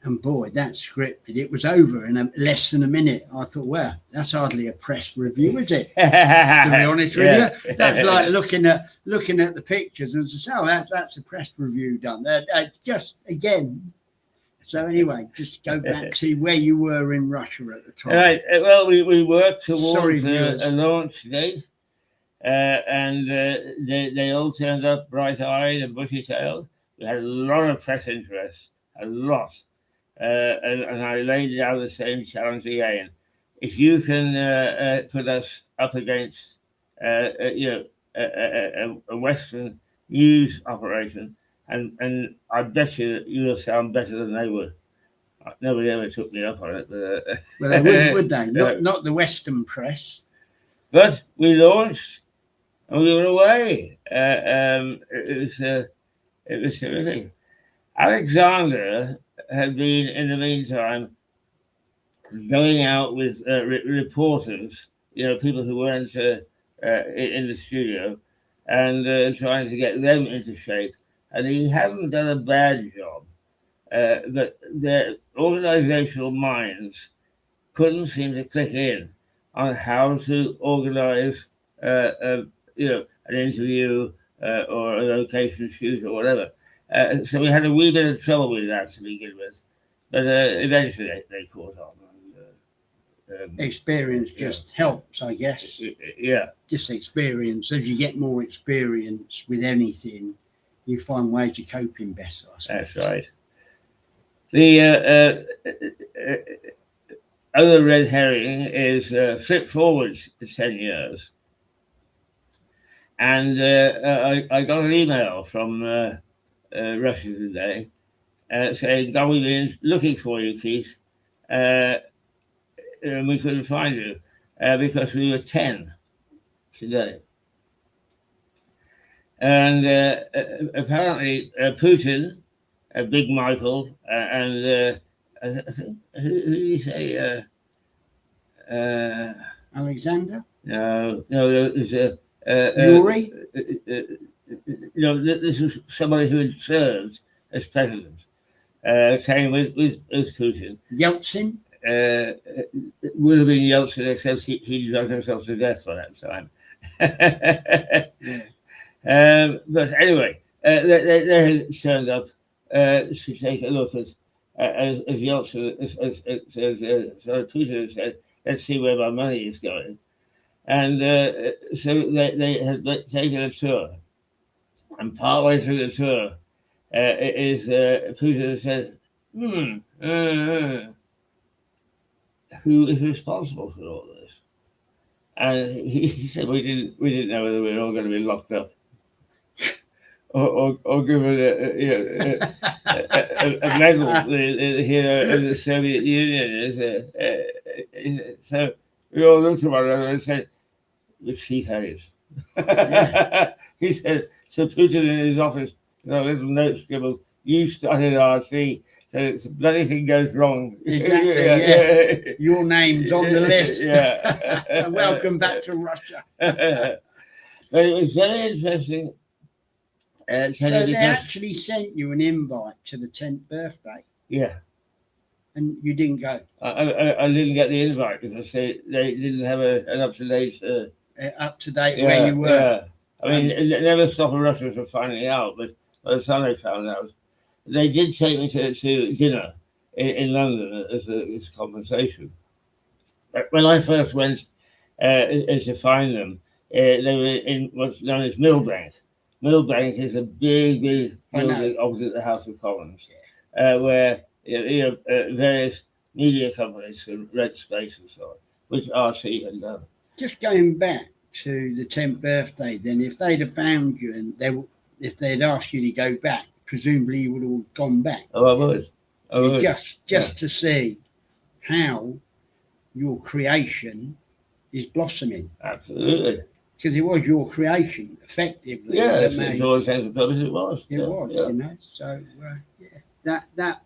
And boy, that's scripted. It was over in less than a minute. I thought, well, that's hardly a press review, is it? To be honest with you, that's like looking at the pictures and say, oh, that's a press review done. Just again. So anyway, just go back to where you were in Russia at the time. Right. Well, we worked towards a launch date, and they all turned up bright-eyed and bushy-tailed. We had a lot of press interest, a lot. And I laid down the same challenge again. If you can put us up against a Western news operation, and I bet you'll sound better than they would. Nobody ever took me up on it. But, well, they wouldn't, would they? Not the Western press. But we launched, and we were away. It was terrific. Alexander had been, in the meantime, going out with reporters, people who weren't in the studio, and trying to get them into shape. And he hadn't done a bad job, but their organizational minds couldn't seem to click in on how to organize, an interview or a location shoot or whatever. So we had a wee bit of trouble with that to begin with, but eventually they caught on. Experience just helps, I guess. Yeah. Just experience. As you get more experience with anything, you find ways of coping better, I suppose. That's right. The other red herring is flip forward to 10 years. And I got an email from Russia today saying, "God, we've been looking for you, Keith, and we couldn't find you because we were 10 today." And apparently Putin, Big Michael, and I think, who did you say? Alexander? No, there's a Yuri? This was somebody who had served as president. Came with Putin. Yeltsin? It would have been Yeltsin, except he drunk himself to death by that time. Yeah. But anyway, they had turned up to take a look at, as Yeltsin, so Putin said, let's see where my money is going. And so they had taken a tour. And partway through the tour, Putin said, who is responsible for all this? And he said, we didn't know whether we were all going to be locked up or given a medal here in the Soviet Union. So we all looked at one another and said, which Keith Hayes. He said, Sir Putin in his office, a little note scribbled, "You started RC, so if bloody thing goes wrong." Exactly, yeah. Your name's on the list. Yeah. Welcome back to Russia. But it was very interesting. So Teddie, they because actually sent you an invite to the 10th birthday, yeah, and you didn't go. I didn't get the invite because they didn't have an up to date. Up to date where you were. Yeah. I mean, it never stopped Russians from finding out, but by the time they found out, they did take me to dinner in London as compensation. But when I first went to find them, they were in what's known as Millbank. Millbank is a big building opposite the House of Commons, where various media companies can rent space and so on, which RC had done. Just going back to the 10th birthday, then, if they'd have found you and if they'd asked you to go back, presumably you would have gone back. Oh, I would. Just to see how your creation is blossoming. Absolutely. Because it was your creation, effectively. Yes, it's all intents and purposes it was. It was, you know. So, that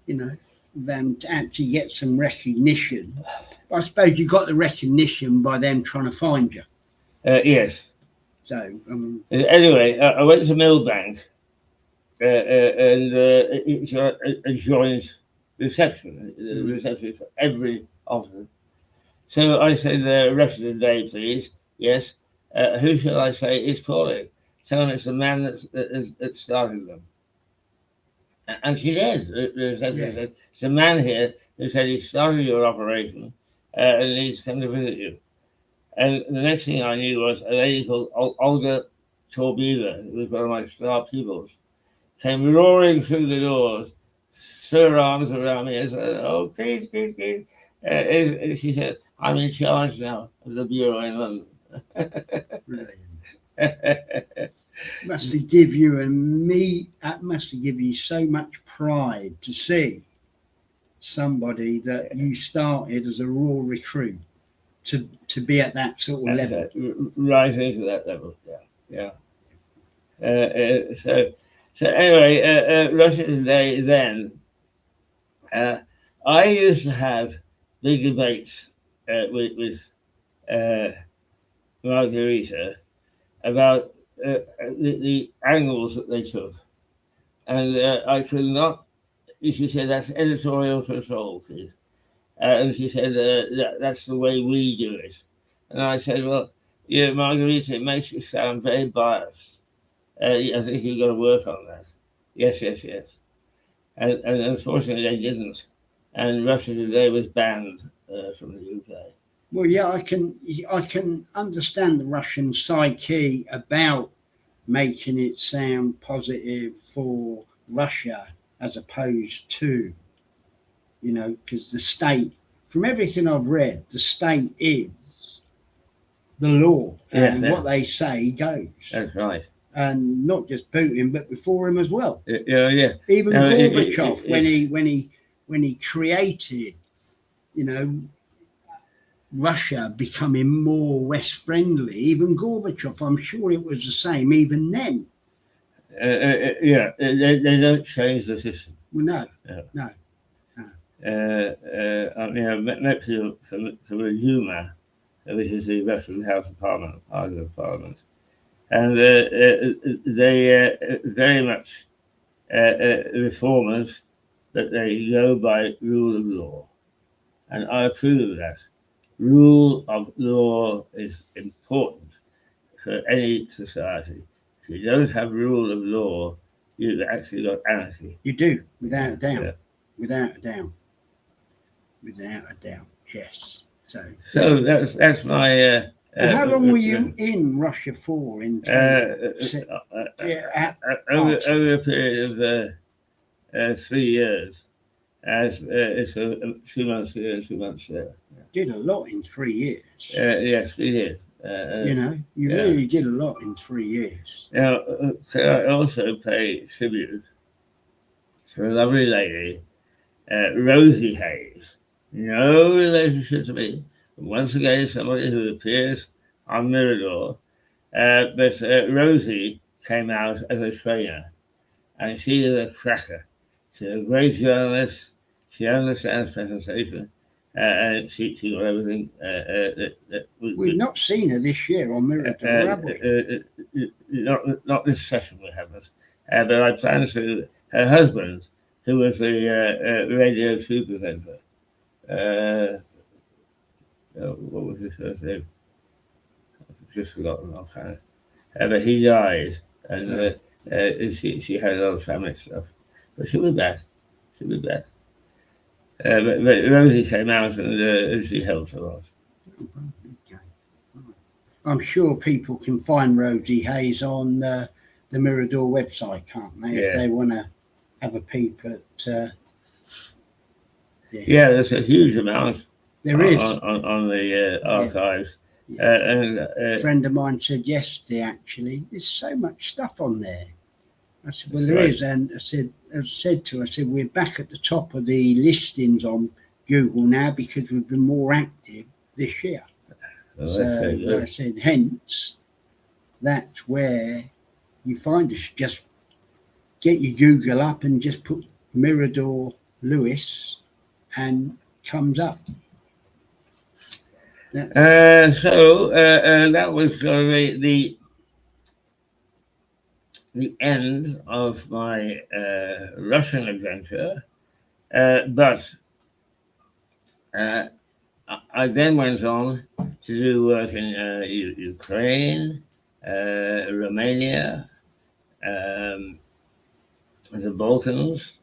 you know, them to actually get some recognition. I suppose you got the recognition by them trying to find you. Yes. So, anyway, I went to Millbank and it's a joint reception. The reception for every officer. So I said, the rest of the day, please. Yes. Who shall I say is calling? Tell them it's the man that started them. And she did. The reception said, it's a man here who said he started your operation and he's come to visit you. And the next thing I knew was a lady called Olga Torbiva, who was one of my star pupils, came roaring through the doors, threw her arms around me and said, "Oh, please, please, please." She said, "I'm in charge now of the bureau in London." Brilliant. Must have give you must have give you so much pride to see somebody that you started as a raw recruit to be at that sort of level. Right into that level, yeah. So anyway, Russia Today then, I used to have big debates with Margarita about the angles that they took. And I could not, she said, that's editorial control, Keith. And she said, that's the way we do it. And I said, well, yeah, Margarita, it makes you sound very biased. I think you've got to work on that. Yes. And unfortunately, they didn't. And Russia Today was banned from the UK. Well, yeah, I can understand the Russian psyche about making it sound positive for Russia as opposed to, you know, because the state, from everything I've read, the state is the law, and what they say goes. That's right. And not just Putin, but before him as well. Yeah. Even Gorbachev, when he created, you know, Russia becoming more West friendly, even Gorbachev, I'm sure it was the same even then. They don't change the system. Well, no. I mean, I met next from the Duma, which is the Russian House of Parliament, and they very much reformers, but they go by rule of law, and I approve of that. Rule of law is important for any society. If you don't have rule of law, you've actually got anarchy. You do, without a doubt. Yeah. Without a doubt. Yes. So that's my. And how long were you in Russia for? Over a period of 3 years. As it's 2 months here and 2 months there. Did a lot in 3 years. Yes, we did. You know, you really did a lot in 3 years. Now, so I also pay tribute to a lovely lady, Rosie Hayes. No relationship to me. Once again, somebody who appears on Mirador. But Rosie came out as a trainer, and she is a cracker. She's a great journalist. She understands presentation, and she got everything. We've not seen her this year on Mirador, have we? Not this session we haven't. But I plan to. Her husband, who was the Radio 2 presenter, what was his first name? I've just forgotten offhand. But he died, and she had a lot of family stuff. But she'll be back. She'll be back. But Rosie came out and she helped a lot. I'm sure people can find Rosie Hayes on the Mirador website, can't they? Yeah. If they want to have a peep at. Yeah, there's a huge amount. There is on the archives. Yeah. And a friend of mine said yesterday, actually, there's so much stuff on there. I said, well, there is. And I said to her, we're back at the top of the listings on Google now because we've been more active this year. Oh, so I said, hence, that's where you find us. Just get your Google up and just put Mirador Lewis and comes up. So that was sort of the end of my Russian adventure, but I then went on to do work in Ukraine, Romania, the Balkans.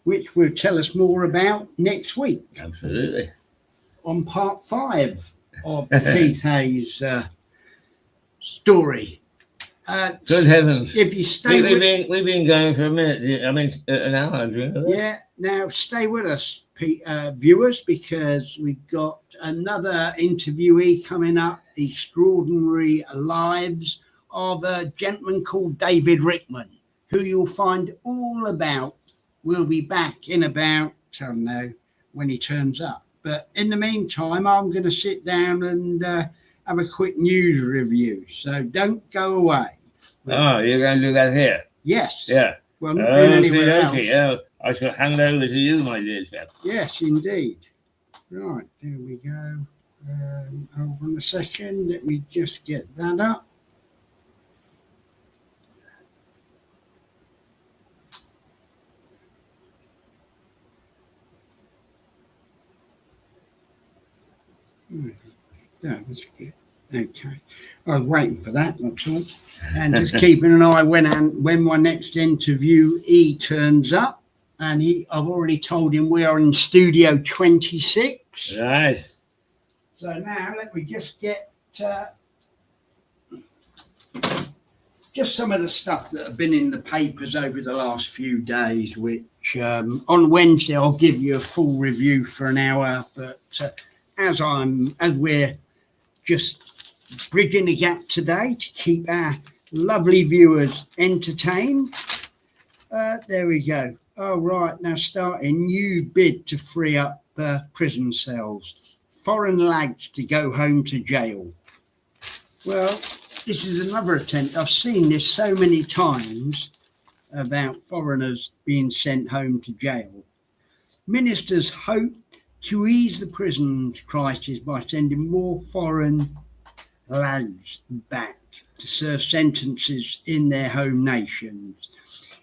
Which will tell us more about next week. Absolutely. On part 5 of Keith Hayes' story. Good heavens! If you stay, we've been going for a minute. I mean, an hour. Do you know that? Yeah. Now stay with us, viewers, because we've got another interviewee coming up. The extraordinary lives of a gentleman called David Rickman, who you'll find all about. We'll be back in about, I don't know, when he turns up. But in the meantime, I'm going to sit down and have a quick news review. So don't go away. Oh, you're going to do that here? Yes. Yeah. Well, not anywhere else. Oh, I shall hand over to you, my dear chap. Yes, indeed. Right, there we go. Hold on a second. Let me just get that up. That was good. Okay. I was waiting for that, that's all. And just keeping an eye when my next interviewee turns up. And I've already told him we are in Studio 26. Right. So now let me just get just some of the stuff that have been in the papers over the last few days, which on Wednesday I'll give you a full review for an hour. But as we're just bridging the gap today to keep our lovely viewers entertained, there we go. Oh, right, now starting new bid to free up prison cells. Foreign lads to go home to jail. Well, this is another attempt. I've seen this so many times about foreigners being sent home to jail. Ministers hope to ease the prisons crisis by sending more foreign lads back to serve sentences in their home nations.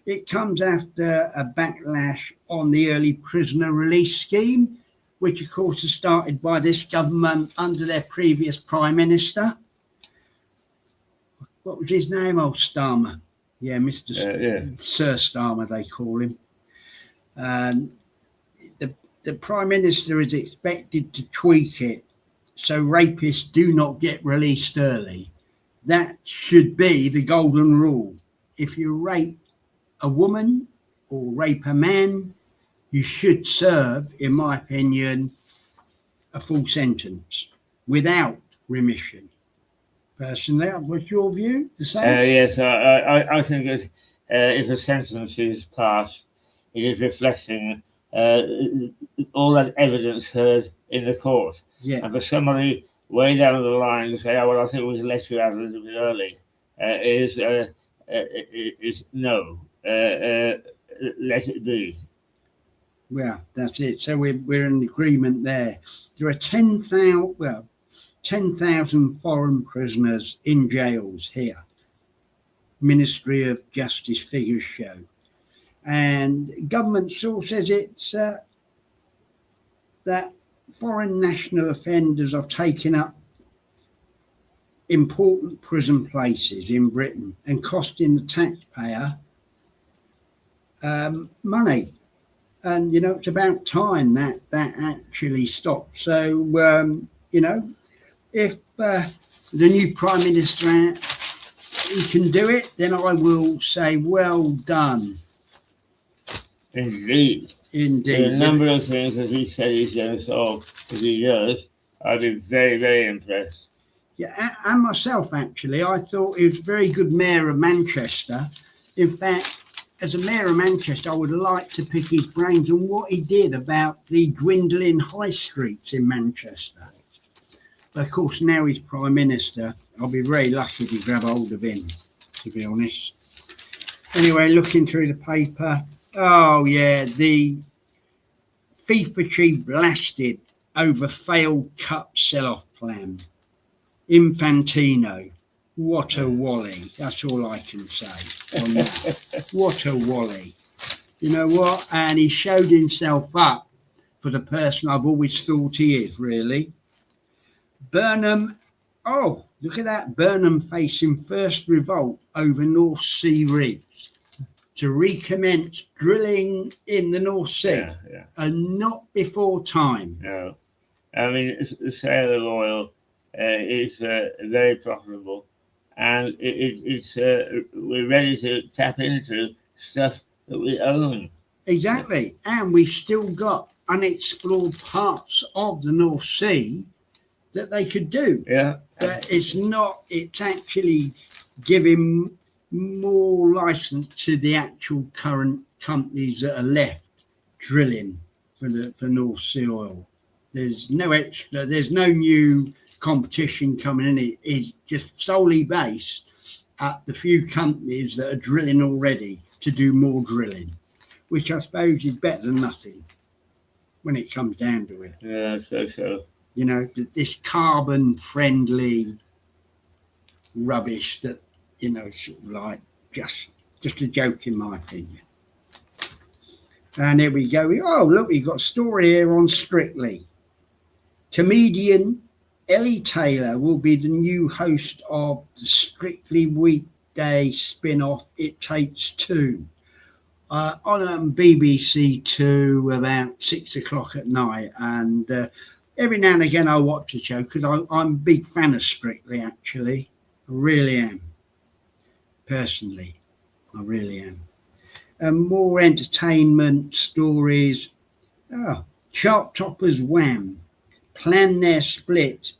It comes after a backlash on the early prisoner release scheme, which of course was started by this government under their previous Prime Minister. What was his name? Oh, Starmer. Yeah, Sir Starmer, they call him. The Prime Minister is expected to tweak it so rapists do not get released early. That should be the golden rule. If you rape a woman or rape a man, you should serve, in my opinion, a full sentence without remission. Personally, what's your view? The same? Yes, I think if a sentence is passed, it is reflecting all that evidence heard in the court. Yeah. And for somebody way down the line to say, oh, well, I think we should let you out a little bit early, is no. Let it be. Well, that's it. So we're in agreement there. There are 10,000 foreign prisoners in jails here. Ministry of Justice figures show. And government source says it's that foreign national offenders are taking up important prison places in Britain and costing the taxpayer money. And, it's about time that actually stopped. So, if the new Prime Minister he can do it, then I will say well done. Indeed. There are a number of things that he said he's going to solve. If he does, I'll be very, very impressed. Yeah, and myself, actually, I thought he was a very good mayor of Manchester. In fact, as a mayor of Manchester, I would like to pick his brains on what he did about the dwindling high streets in Manchester. But of course, now he's Prime Minister. I'll be very lucky to grab hold of him, to be honest. Anyway, looking through the paper. Oh, yeah, the FIFA chief blasted over failed cup sell-off plan. Infantino. What a wally. That's all I can say on that. What a wally. You know what? And he showed himself up for the person I've always thought he is, really. Burnham. Oh, look at that. Burnham facing first revolt over North Sea rigs to recommence drilling in the North Sea. Yeah. And not before time. No. I mean, the sale of oil is very profitable. And we're ready to tap into stuff that we own. Exactly. And we've still got unexplored parts of the North Sea that they could do. Yeah. It's actually giving more license to the actual current companies that are left drilling for North Sea oil. There's no new competition coming in. It is just solely based at the few companies that are drilling already to do more drilling, which I suppose is better than nothing when it comes down to it. Yeah, so. This carbon friendly rubbish that, sort of like just a joke in my opinion. And here we go. Oh, look, we've got a story here on Strictly. Comedian Ellie Taylor will be the new host of the Strictly weekday spin-off It Takes Two on BBC Two about 6 o'clock at night. And every now and again I watch the show because I'm a big fan of Strictly, actually. I really am. Personally, I really am. And more entertainment stories. Chart toppers Wham plan their split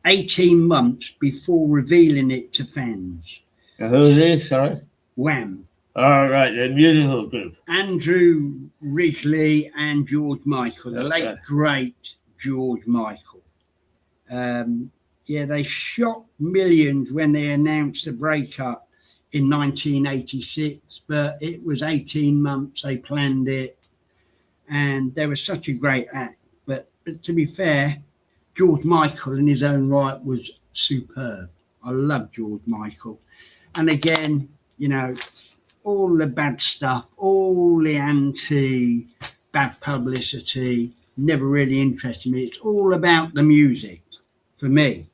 18 months before revealing it to fans. Who's this, sorry? Wham. All right, the musical group. Andrew Ridgeley and George Michael, the late great George Michael. They shocked millions when they announced the breakup in 1986, but it was 18 months they planned it, and they were such a great act. But to be fair, George Michael in his own right was superb. I love George Michael. And again, all the bad stuff, all the bad publicity never really interested me. It's all about the music for me.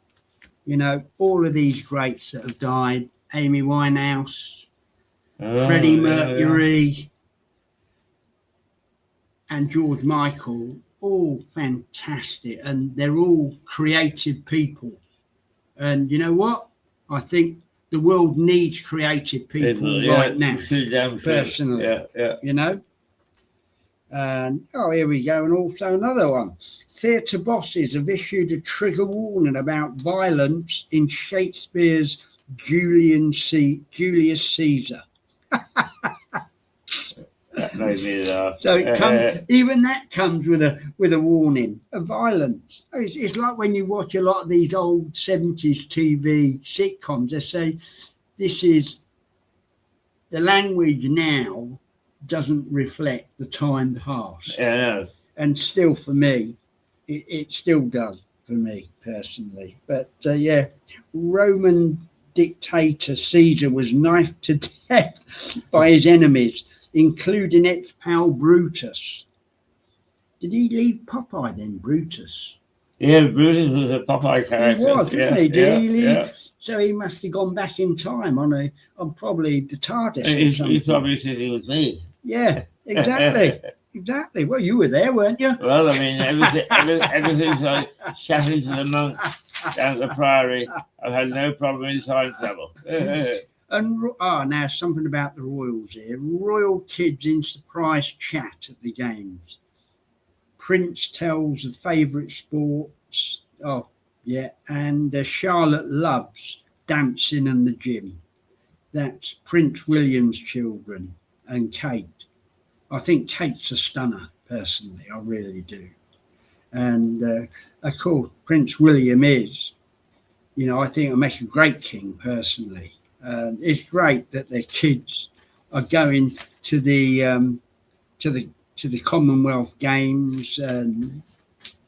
All of these greats that have died, Amy Winehouse, Freddie Mercury, and George Michael, all fantastic, and they're all creative people. And you know what? I think the world needs creative people right now, personally. Yeah. And here we go. And also another one. Theatre bosses have issued a trigger warning about violence in Shakespeare's Julius Caesar. That made me laugh. So it comes, even that comes with a warning of violence. It's like when you watch a lot of these old 70s TV sitcoms. They say this is the language now doesn't reflect the time past. Yeah. And still, for me, it still does for me personally. But yeah, Roman dictator Caesar was knifed to death by his enemies, including ex-pal Brutus. Did he leave Popeye then, Brutus? Yeah, Brutus was a Popeye character. He was, wasn't he? Did he leave? Yeah. So he must have gone back in time on probably the TARDIS or something. He's probably sitting with me. Yeah, exactly. Exactly. Well, you were there, weren't you? Well, I mean, ever since I chatted to the monk down at the Priory, I've had no problem in time travel. And now something about the royals here. Royal kids in surprise chat at the games. Prince tells of favourite sports. Oh, yeah. And Charlotte loves dancing and the gym. That's Prince William's children and Kate. I think Kate's a stunner, personally. I really do. And of course, Prince William is, I think it'll make a great king, personally. It's great that their kids are going to the Commonwealth Games and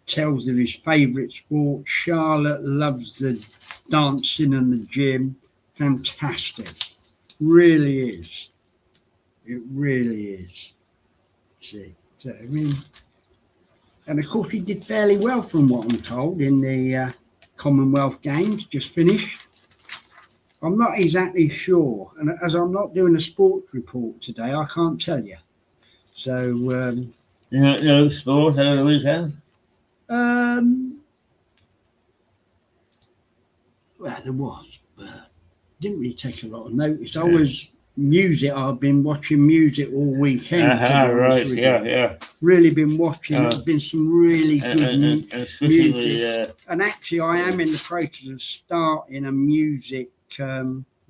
tells of his favourite sport. Charlotte loves the dancing and the gym. Fantastic. Really is. It really is. See, so, I mean, and of course he did fairly well from what I'm told in the Commonwealth Games just finished. I'm not exactly sure, and as I'm not doing a sports report today, I can't tell you. So no sport over the weekend? Well, there was, but didn't really take a lot of notice. I was music. I've been watching music all weekend. Right, yeah. Really been watching. There's been some really good music. And actually, I am in the process of starting a music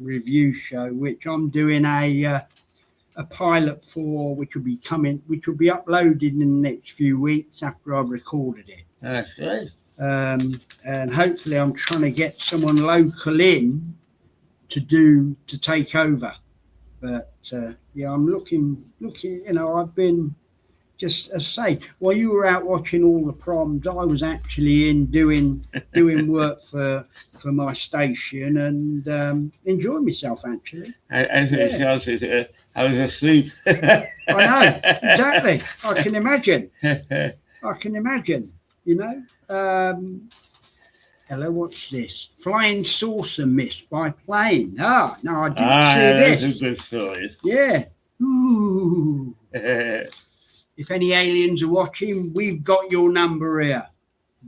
review show, which I'm doing a pilot for, which will be uploaded in the next few weeks after I've recorded it. That's great. And hopefully, I'm trying to get someone local in to take over. But yeah, I'm looking. I've been just as say, while you were out watching all the proms, I was actually in doing work for my station and enjoying myself actually. I was asleep. I know, exactly. I can imagine. Hello, what's this? Flying saucer missed by plane. No, I didn't see this. That's a good story. Yeah. Ooh. If any aliens are watching, we've got your number here.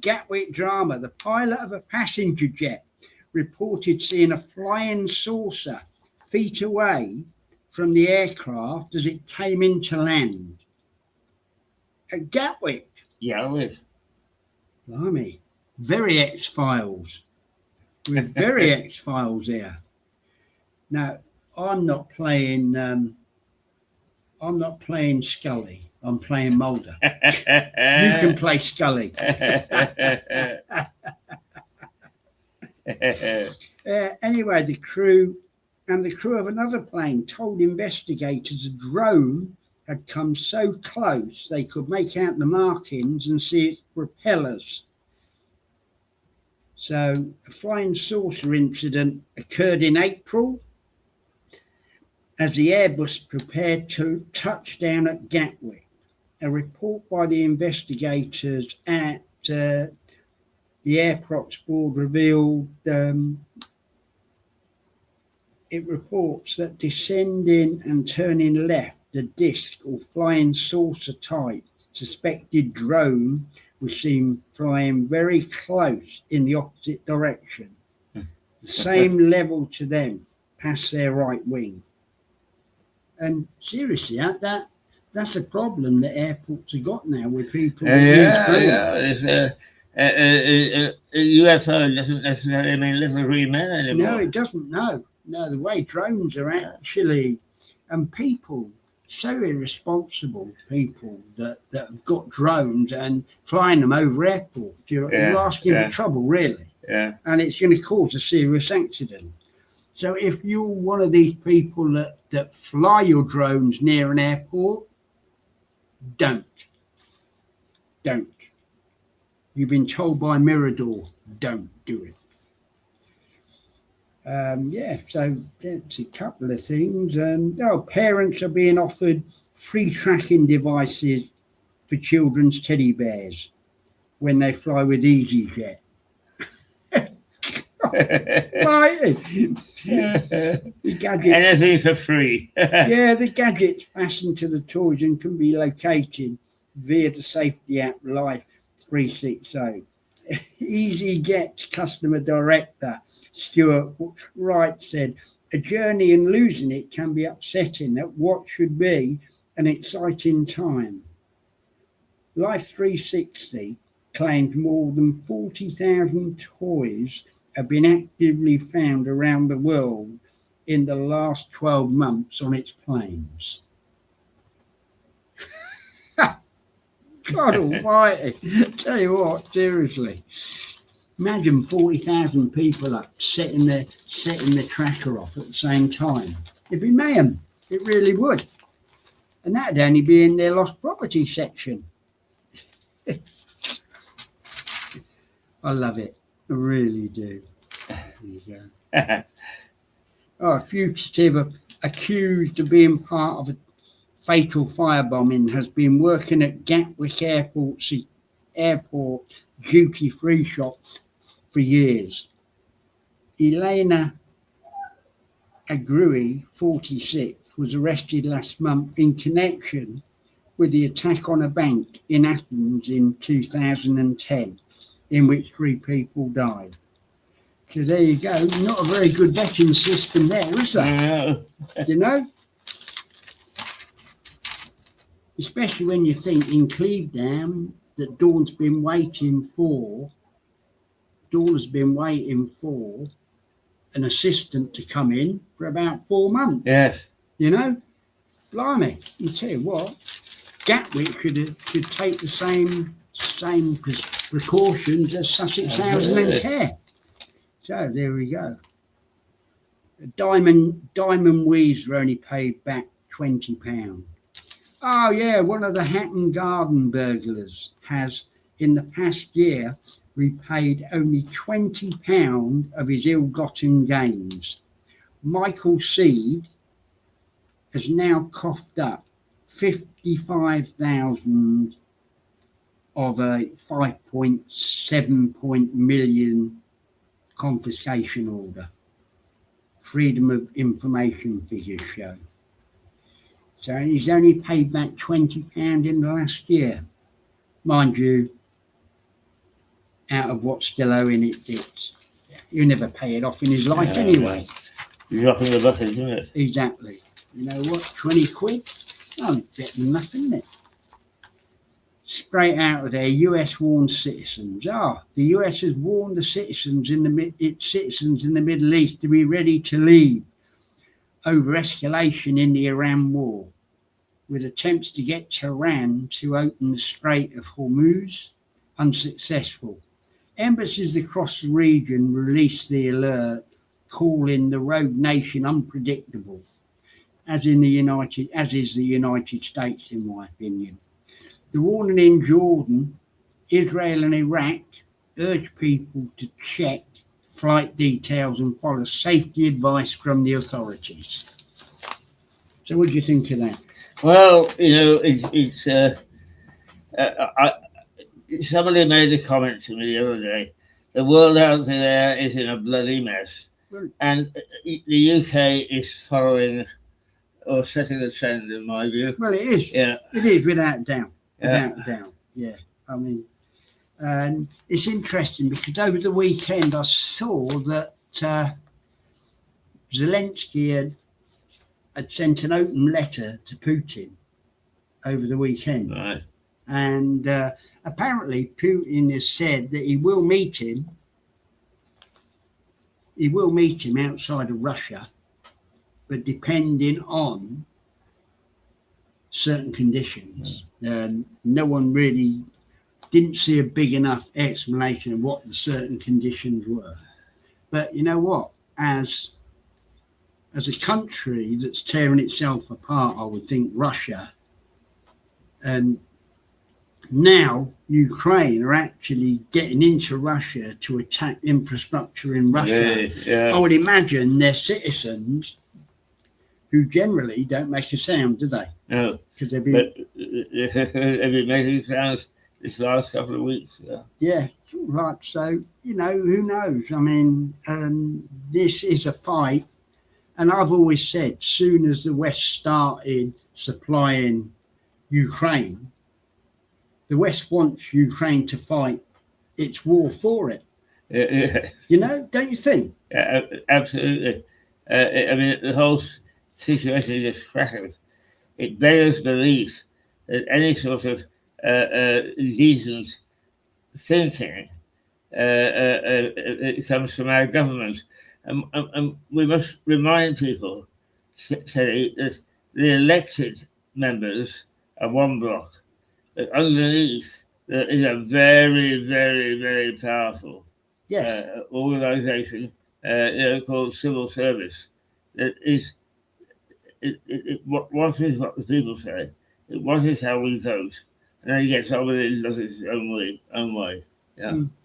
Gatwick drama. The pilot of a passenger jet reported seeing a flying saucer feet away from the aircraft as it came into land. At Gatwick. Yeah, with. Blimey. Very X-Files. We're very X-Files here. Now, I'm not playing Scully. I'm playing Mulder. You can play Scully. Anyway, the crew of another plane told investigators a drone had come so close they could make out the markings and see its propellers. So a flying saucer incident occurred in April as the Airbus prepared to touch down at Gatwick. A report by the investigators at the airport's board revealed it reports that descending and turning left, the disc or flying saucer type suspected drone was seen flying very close in the opposite direction, the same level to them, past their right wing. And seriously, that's a problem that airports have got now with people. UFO doesn't necessarily mean little green men anymore. No, it doesn't. No, the way drones are actually, and people so irresponsible, people that have got drones and flying them over airports. You're asking for trouble, really. Yeah. And it's going to cause a serious accident. So if you're one of these people that fly your drones near an airport, don't. You've been told by Mirador, don't do it. So that's a couple of things. Parents are being offered free tracking devices for children's teddy bears when they fly with EasyJet. Right. The gadget, anything for free. yeah, the gadget's fastened to the toys and can be located via the safety app Life 360. EasyJet's customer director Stuart Wright said, "A journey and losing it can be upsetting at what should be an exciting time." Life 360 claims more than 40,000 toys have been actively found around the world in the last 12 months on its planes. God almighty. Tell you what, seriously. Imagine 40,000 up setting the tracker off at the same time. It'd be mayhem. It really would. And that'd only be in their lost property section. I love it. I really do. There you go. A fugitive accused of being part of a fatal firebombing has been working at Gatwick Airport duty-free shop for years. Elena Agrui, 46, was arrested last month in connection with the attack on a bank in Athens in 2010, in which 3 people died. So there you go. Not a very good vetting system there, is there? You know? Especially when you think in Clevedham that Dawn's been waiting for an assistant to come in for about 4 months. Yes. You know? Blimey. You tell you what, Gatwick should take the same precautions as Sussex Housing and Care. So there we go. Diamond Weaver only paid back £20. Oh yeah, one of the Hatton Garden burglars has, in the past year, repaid only £20 of his ill-gotten gains. Michael Seed has now coughed up 55,000 of a 5.7 million confiscation order. Freedom of information figures show. So he's only paid back £20 in the last year. Mind you, out of what's still owing he'll never pay it off in his life anyway. You're up in the bucket, isn't it? Exactly. You know what, 20 quid? Oh, better than nothing, isn't it? Straight out of there, US warns citizens. The US has warned its citizens in the Middle East to be ready to leave over escalation in the Iran war, with attempts to get Tehran to open the Strait of Hormuz unsuccessful. Embassies across the region released the alert, calling the rogue nation unpredictable, as is the United States, in my opinion. The warning in Jordan, Israel and Iraq urge people to check flight details and follow safety advice from the authorities. So what do you think of that? Well, you know, somebody made a comment to me the other day. The world out there is in a bloody mess. And the UK is following or setting the trend, in my view. Well, it is. Yeah. It is, without doubt. Without doubt. Yeah. I mean, and it's interesting because over the weekend I saw that Zelensky had sent an open letter to Putin over the weekend. Right. And apparently Putin has said that he will meet him outside of Russia, but depending on certain conditions. No one really didn't see a big enough explanation of what the certain conditions were. But you know what? As a country that's tearing itself apart, I would think Russia, and now Ukraine are actually getting into Russia to attack infrastructure in Russia. I would imagine they're citizens who generally don't make a sound, do they? No. Because they've been making sounds this last couple of weeks. Yeah, right. So, who knows? I mean, this is a fight. And I've always said, soon as the West started supplying Ukraine, the West wants Ukraine to fight its war for it. Don't you think? Absolutely. I mean, the whole situation is just crackers. It bears belief that any sort of decent thinking it comes from our government. And we must remind people, Teddie, that the elected members are one block, but underneath there is a very, very, very powerful organisation called civil service. That is, what is what the people say, what is how we vote, and then he gets on with it and does it his own way.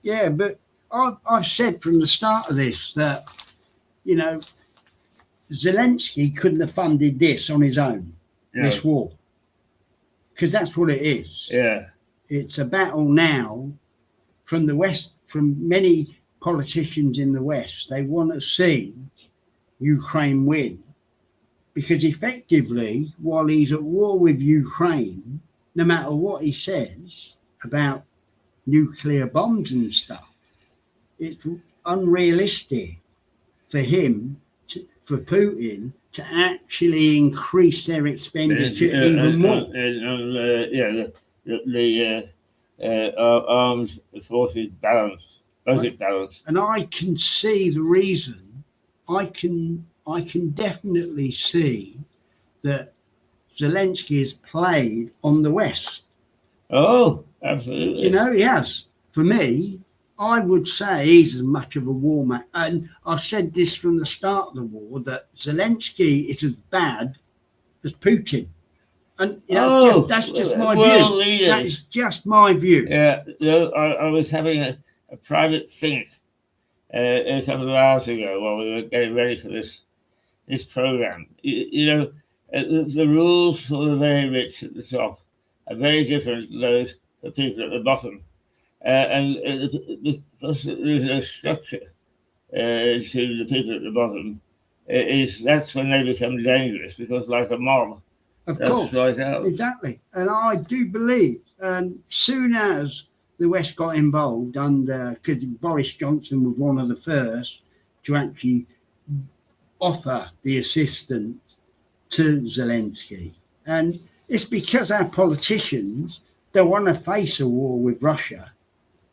Yeah, but I've said from the start of this that, Zelensky couldn't have funded this on his own, this war, because that's what it is. Yeah. It's a battle now from the West, from many politicians in the West. They want to see Ukraine win, because effectively, while he's at war with Ukraine, no matter what he says about nuclear bombs and stuff, it's unrealistic for him, for Putin, to actually increase their expenditure even more. The armed forces budget balance. And I can see the reason. I can definitely see that Zelensky has played on the West. Oh, absolutely. He has. For me, I would say he's as much of a war man. And I've said this from the start of the war, that Zelensky is as bad as Putin. And that's just my view. Leaders. That is just my view. Yeah, I was having a private think a couple of hours ago while we were getting ready for this program. The rules for the very rich at the top are very different to those for people at the bottom. And because there's no structure to the people at the bottom, that's when they become dangerous, because like a mob, of course, right out. Exactly. And I do believe, soon as the West got involved, because Boris Johnson was one of the first to actually offer the assistance to Zelensky, and it's because our politicians don't want to face a war with Russia,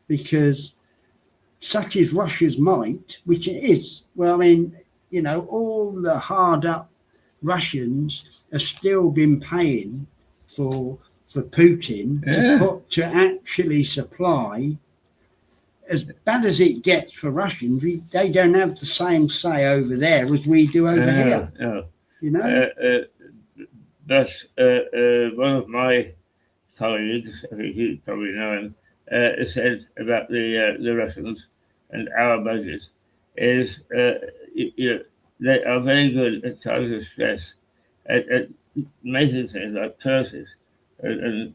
because such is Russia's might, which it is. Well, I mean, all the hard up Russians have still been paying for Putin to actually supply. As bad as it gets for Russians, they don't have the same say over there as we do over here. But one of my colleagues, I think you probably know him, said about the Russians and our budget is they are very good at times of stress at making things like purses and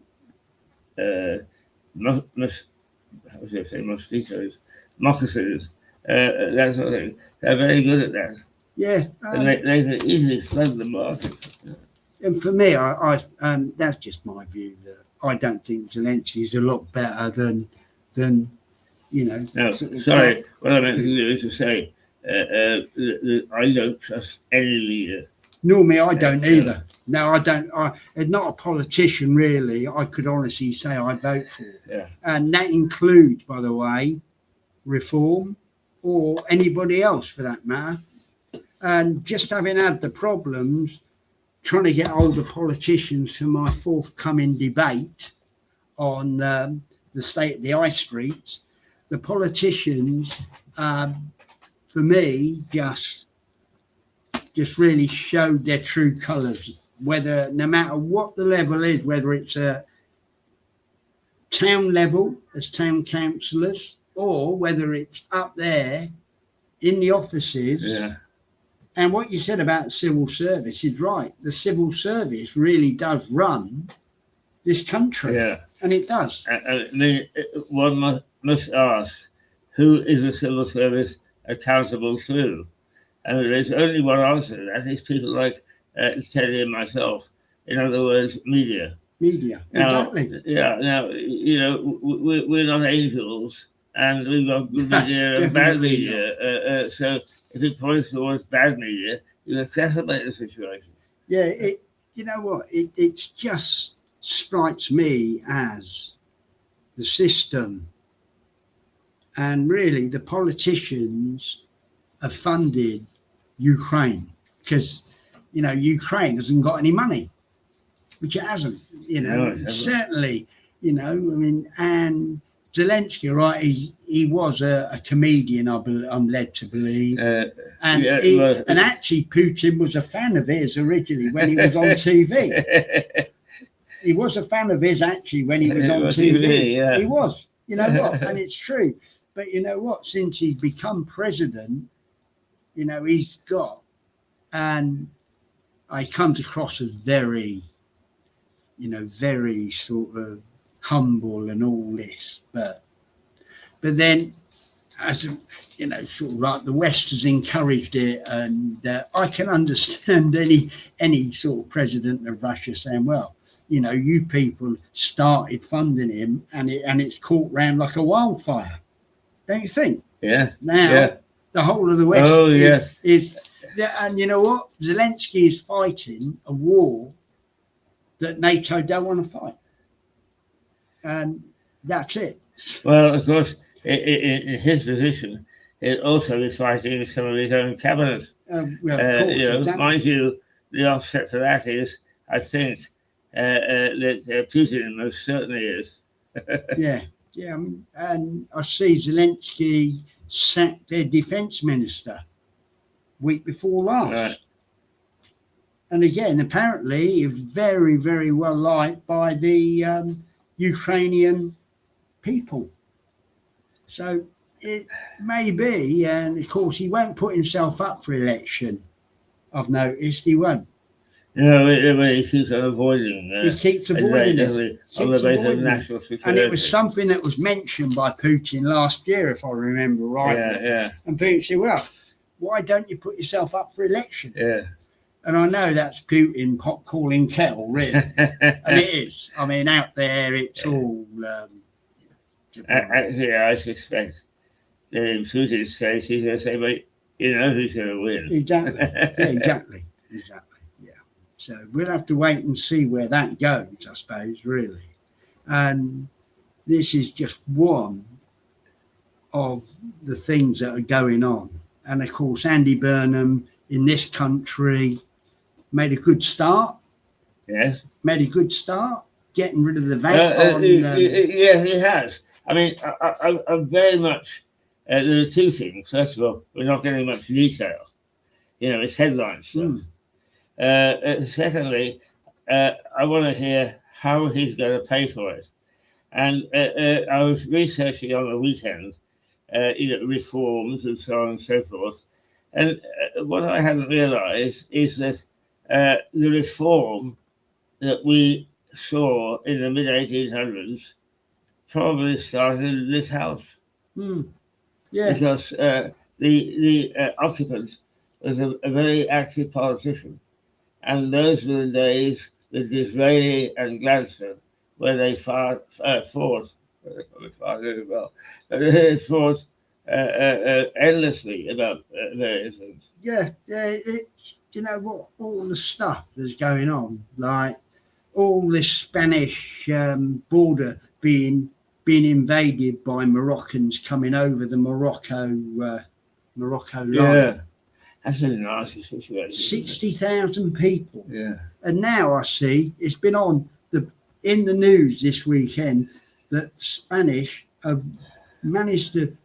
mosquitoes, moccasins, that sort of thing. They're very good at that. Yeah, and they can easily flood the market. And for me, I that's just my view. That I don't think Zelensky's a lot better than No, sorry. What I meant to do is to say I don't trust any leader. Nor me, I don't either. No, I don't. I'm not a politician, really. I could honestly say I vote for. Yeah. And that includes, by the way, Reform or anybody else for that matter. And just having had the problems trying to get older politicians for my forthcoming debate on the state of the high streets. The politicians, for me, just really showed their true colours. Whether, no matter what the level is, whether it's a town level as town councillors, or whether it's up there in the offices. Yeah. And what you said about civil service is right. The civil service really does run this country. Yeah. And it does. I mean, one must ask, who is the civil service accountable to? And there's only one answer to that. Is people like Teddie and myself. In other words, media. Media, exactly. Yeah. Now, you know, we're not angels, and we've got good media and bad media. So if it points towards bad media, you exacerbate the situation. Yeah. You know what? It just strikes me as the system, and really the politicians have funded Ukraine because, you know, Ukraine hasn't got any money, which it hasn't, you know. No, certainly, you know, I mean, and Zelensky, right, he was a comedian, I'm led to believe. And actually Putin was a fan of his originally when he was on TV. He was a fan of his actually when he was on TV. Yeah. He was, you know what, and it's true. But you know what, since he's become president, you know, he's got, and he comes across as very, you know, very sort of humble and all this, but then, as you know, sort of like the West has encouraged it, and I can understand any sort of president of Russia saying, well, you know, you people started funding him, and it's caught round like a wildfire, don't you think? Yeah. Now the whole of the West is and you know what? Zelensky is fighting a war that NATO don't want to fight. And that's it. Well, of course, in his position, it also is fighting some of his own cabinet. Well, of course, you know, exactly. mind you, the offset for that is, I think, that Putin most certainly is. Yeah. I mean, and I see Zelensky sacked their defence minister week before last. Right. And again, apparently, very, very well liked by the Ukrainian people. So it may be, and of course, he won't put himself up for election. I've noticed he won't. No, he keeps on avoiding. He keeps avoiding it. On the basis of national security. And it was something that was mentioned by Putin last year, if I remember right. Yeah. And Putin said, well, why don't you put yourself up for election? Yeah. And I know that's Putin pot calling kettle, really. And it is. I mean, out there, it's all... Actually, I suspect that in Putin's case, he's going to say, but you know who's going to win. Exactly. Yeah, exactly. Yeah. So we'll have to wait and see where that goes, I suppose, really. And this is just one of the things that are going on. And of course, Andy Burnham in this country made a good start. Yes. Made a good start, getting rid of the VAT on... yeah, he has. I mean, I'm very much... there are two things. First of all, we're not getting much detail. You know, it's headline stuff. Secondly, I want to hear how he's going to pay for it. And I was researching on the weekend, you know, reforms and so on and so forth. And what I hadn't realized is that the reform that we saw in the mid-1800s probably started in this house. Yeah. Because the occupant was a very active politician. And those were the days with Disraeli and Gladstone, where they fought very well, but they fought endlessly about various things. Yeah, you know what, all the stuff that's going on, like all this Spanish border being invaded by Moroccans coming over the Morocco line. That's a nasty situation. 60,000 people. Yeah. And now I see it's been in the news this weekend that Spanish have managed to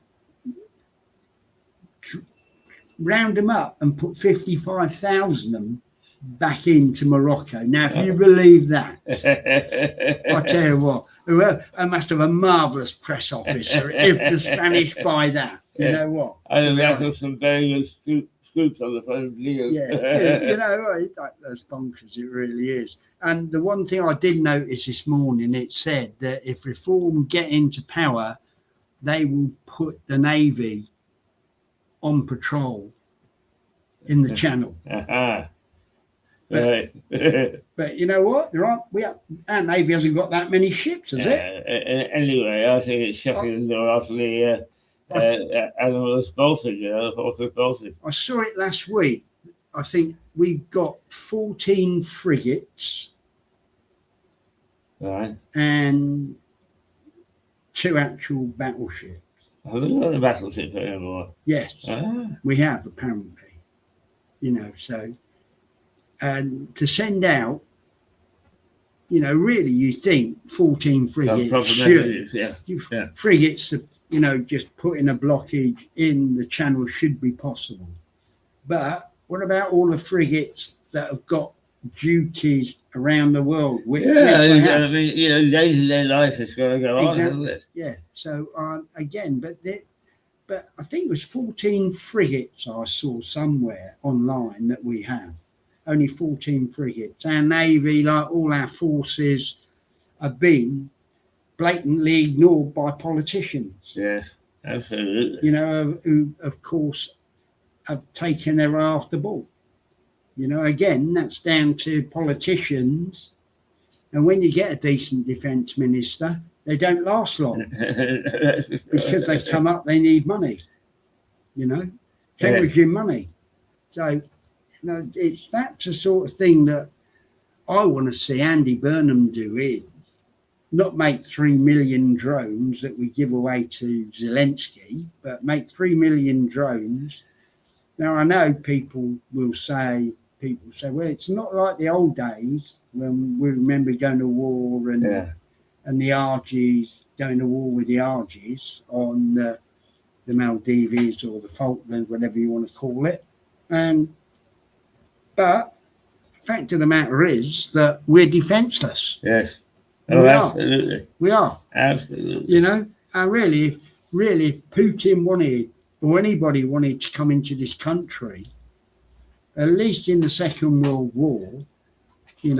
round them up and put 55,000 of them back into Morocco. Now, if you believe that, I tell you what, I must have a marvellous press officer if the Spanish buy that. You know what? I think that was some very good scoops on the front of the deal. Yeah, that's bonkers. It really is. And the one thing I did notice this morning, it said that if Reform get into power, they will put the Navy on patrol in the Channel. Right. But you know what? Our Navy hasn't got that many ships, has it? Anyway, I think it's shocking they're utterly animals bolted, horses bolted. I saw it last week. I think we've got 14 frigates, Right. and 2 actual battleships. Have we got a battleship anymore? Yes, Ah. we have, apparently. So, and to send out, really you think 14 frigates should. Yeah. Frigates, just putting a blockage in the Channel should be possible. But what about all the frigates that have got duties around the world? I mean, day-to-day life has got to go on, hasn't it? Yeah. So again, but I think it was 14 frigates I saw somewhere online that we have. Only 14 frigates. Our Navy, like all our forces, have been blatantly ignored by politicians. Yes, absolutely. Who, of course, have taken their eye off the ball. Again, that's down to politicians. And when you get a decent defence minister, they don't last long because they come up, they need money. Hemorrhaging money. So, that's the sort of thing that I want to see Andy Burnham do, is not make 3 million drones that we give away to Zelensky, but make 3 million drones. Now, I know people say, well, it's not like the old days when we remember going to war and the RGs, going to war with the RGs on the Maldives or the Falklands, whatever you want to call it. But the fact of the matter is that we're defenceless. Yes. Absolutely. We are. Absolutely. And really, if Putin wanted, or anybody wanted to come into this country, at least in the Second World War, we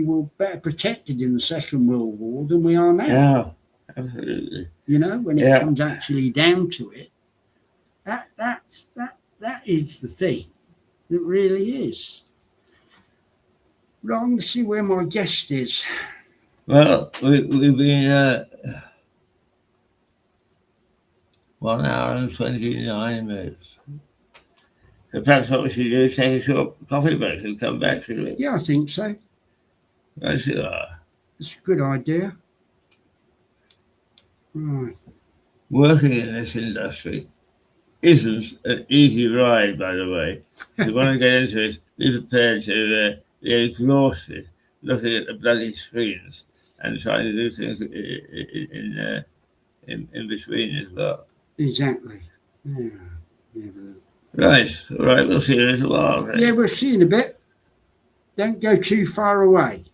were better protected in the Second World War than we are now. Yeah, absolutely. When it comes actually down to it, that is the thing. It really is. Right, I'm going to see where my guest is. Well, we've been 1 hour and 29 minutes. So perhaps what we should do is take a short coffee break and come back, should we? Yeah, I think so. Yes, you are. It's a good idea. Right. Working in this industry isn't an easy ride, by the way. If you want to get into it, be prepared to be exhausted looking at the bloody screens and trying to do things in between as well. Exactly. Yeah. Right. All right. We'll see you in a little while. Yeah, we'll see you in a bit. Don't go too far away.